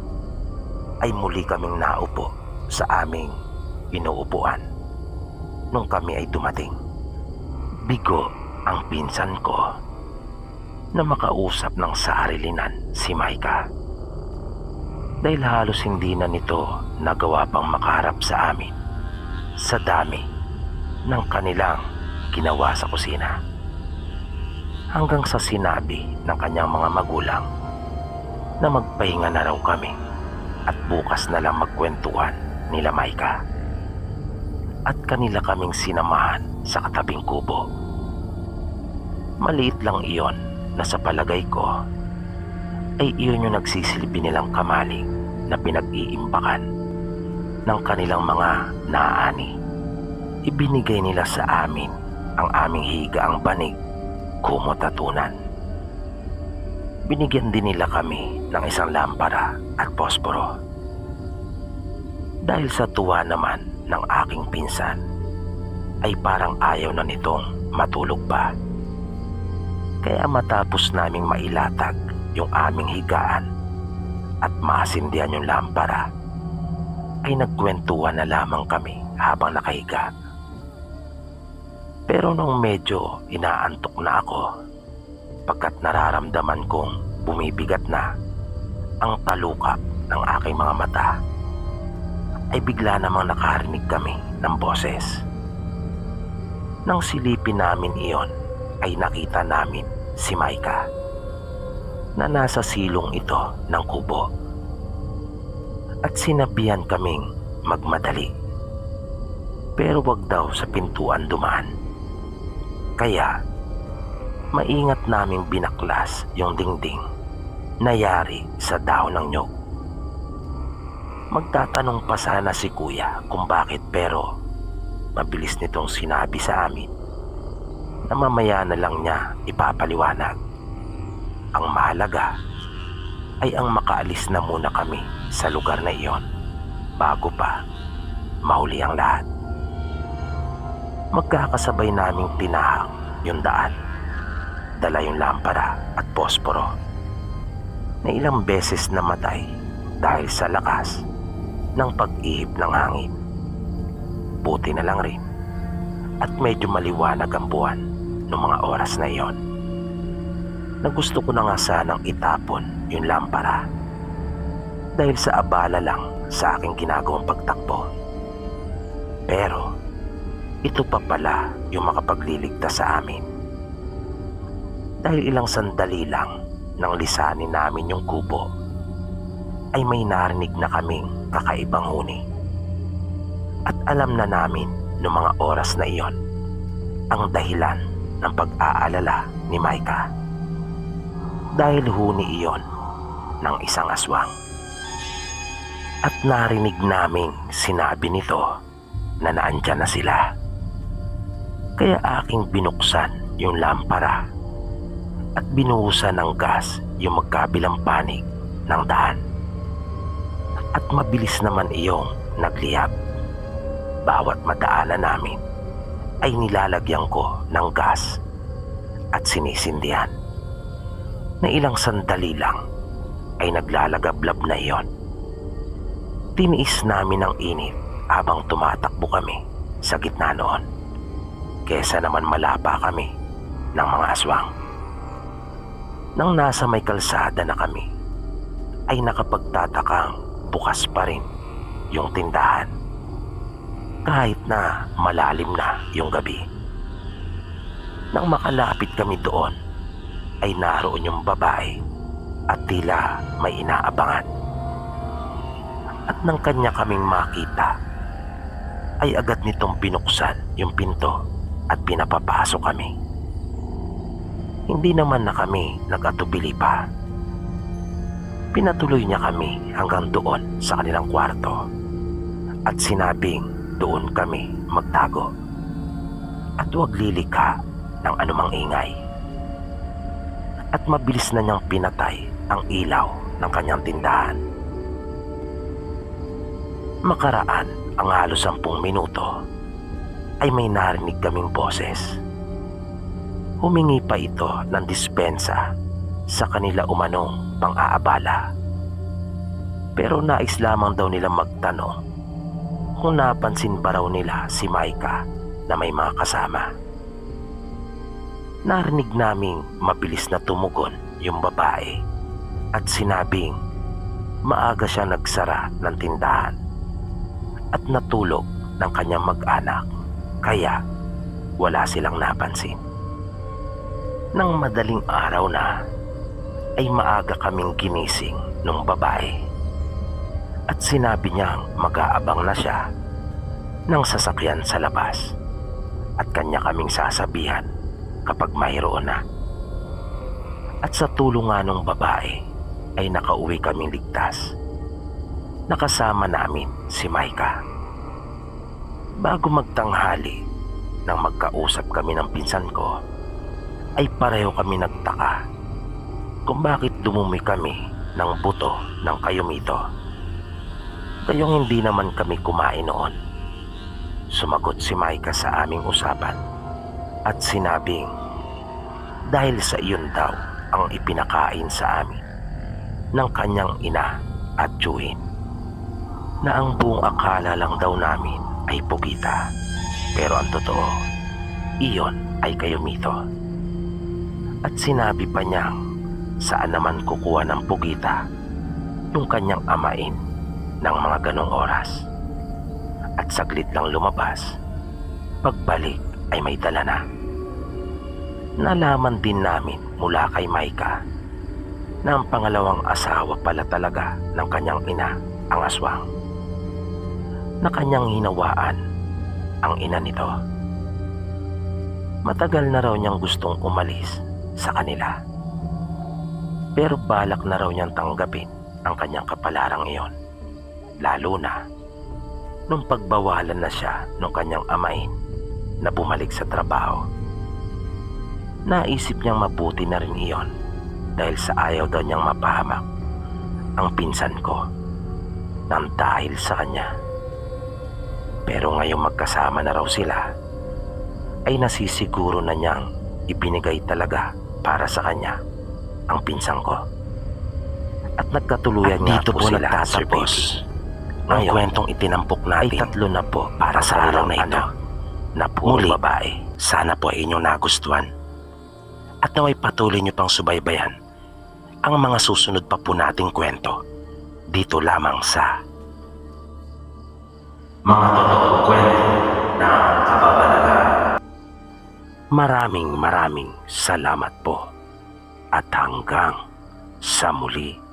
ay muli kaming naupo sa aming inuupuan nung kami ay dumating. Bigo ang pinsan ko na makausap ng sarilinan si Maika. Dahil halos hindi na nito nagawa pang makaharap sa amin sa dami ng kanilang ginawa sa kusina. Hanggang sa sinabi ng kanyang mga magulang na magpahinga na raw kami at bukas na lang magkwentuhan nila Maika. At kanila kaming sinamahan sa katabing kubo. Maliit lang iyon na sa palagay ko ay iyon yung nagsisilbi nilang kamaling na pinag-iimbakan ng kanilang mga naani. Ibinigay nila sa amin ang aming higaang banig, kumot at unan. Binigyan din nila kami ng isang lampara at posporo. Dahil sa tuwa naman ng aking pinsan, ay parang ayaw na nitong matulog pa. Kaya matapos naming mailatag yung aming higaan at masindihan yung lampara, ay nagkwentuhan na lamang kami habang nakahiga. Pero nung medyo inaantok na ako, pagkat nararamdaman kong bumibigat na ang talukap ng aking mga mata, ay bigla namang nakarinig kami ng boses. Nang silipin namin iyon, ay nakita namin si Maika na nasa silong ito ng kubo. At sinabihan kaming magmadali, pero wag daw sa pintuan dumaan. Kaya maingat naming binaklas yung dingding na yari sa dahon ng nyog. Magtatanong pa sana si Kuya kung bakit, pero mabilis nitong sinabi sa amin na mamaya na lang niya ipapaliwanag. Ang mahalaga ay ang makaalis na muna kami sa lugar na iyon bago pa mahuli ang lahat. Magkakasabay naming tinahak yung daan, dala yung lampara at posporo na ilang beses namatay dahil sa lakas ng pag-ihip ng hangin. Buti na lang rin at medyo maliwanag ang buwan noong mga oras na iyon, na gusto ko na nga sanang itapon yung lampara dahil sa abala lang sa aking ginagawang pagtakbo. Pero ito pa pala yung makapagliligtas sa amin. Dahil ilang sandali lang nang lisanin namin yung kubo, ay may narinig na kaming kakaibang huni. At alam na namin noong mga oras na iyon ang dahilan ng pag-aalala ni Micah. Dahil huni iyon ng isang aswang. At narinig naming sinabi nito na naandyan na sila. Kaya aking binuksan yung lampara at binuhusan ng gas yung magkabilang panig ng daan. At mabilis naman iyong nagliyab. Bawat madaanan namin ay nilalagyan ko ng gas at sinisindihan. Na ilang sandali lang ay naglalagablab na iyon. Tiniis namin ang init habang tumatakbo kami sa gitna noon, kesa naman malapa kami ng mga aswang. Nang nasa may kalsada na kami, ay nakapagtatakang bukas pa rin yung tindahan kahit na malalim na yung gabi. Nang makalapit kami doon, ay naroon yung babae at tila may inaabangan. At nang kanya kaming makita, ay agad nitong binuksan yung pinto at pinapapasok kami. Hindi naman na kami nag-atubili pa. Pinatuloy niya kami hanggang doon sa kanilang kwarto at sinabing doon kami magtago at huwag lilikha ng anumang ingay. At mabilis na niyang pinatay ang ilaw ng kanyang tindahan. Makaraan ang halos 10 minuto ay may narinig kaming boses. Humingi pa ito ng dispensa sa kanila umanong pang-aabala. Pero nais lamang daw nila magtanong kung napansin ba raw nila si Micah na may mga kasama. Narinig naming mabilis na tumugon yung babae at sinabing maaga siya nagsara ng tindahan at natulog ng kanyang mag-anak, kaya wala silang napansin. Nang madaling araw na ay maaga kaming ginising ng babae at sinabi niyang mag-aabang na siya ng sasakyan sa labas at kanya kaming sasabihan kapag mayroon na. At sa tulong nga ng babae ay nakauwi kaming ligtas. Nakasama namin si Micah. Bago magtanghali, nang magkausap kami ng pinsan ko, ay pareho kami nagtaka kung bakit dumumi kami ng buto ng kayumito. Gayong hindi naman kami kumain noon. Sumagot si Micah sa aming usapan at sinabing dahil sa iyon daw ang ipinakain sa amin ng kanyang ina at tiyuhin, na ang buong akala lang daw namin ay pugita, pero ang totoo, iyon ay kayumito. At sinabi pa niyang saan naman kukuha ng pugita yung kanyang amain ng mga ganong oras. At saglit lang lumabas, pagbalik ay may dala na. Nalaman din namin mula kay Micah na ang pangalawang asawa pala talaga ng kanyang ina ang aswang, na kanyang hinawaan ang ina nito. Matagal na raw niyang gustong umalis sa kanila, pero balak na raw niyang tanggapin ang kanyang kapalarang iyon, lalo na nung pagbawalan na siya ng kanyang amain na bumalik sa trabaho. Naisip niyang mabuti na rin iyon dahil sa ayaw daw niyang mapahamak ang pinsan ko nang dahil sa kanya. Pero ngayong magkasama na raw sila, ay nasisiguro na niyang ibinigay talaga para sa kanya ang pinsan ko. At nagkatuluyan nga dito po po sila, Sir nagtatapos Baby, Ang kwentong itinampok natin ay 3 na po para sa araw na ito na puro babae. Sana po ay inyong nagustuhan at naway patuloy nyo pang subaybayan ang mga susunod pa po nating kwento dito lamang sa Mga Totoong Kwento ng Kababalagan. Maraming salamat po at hanggang sa muli.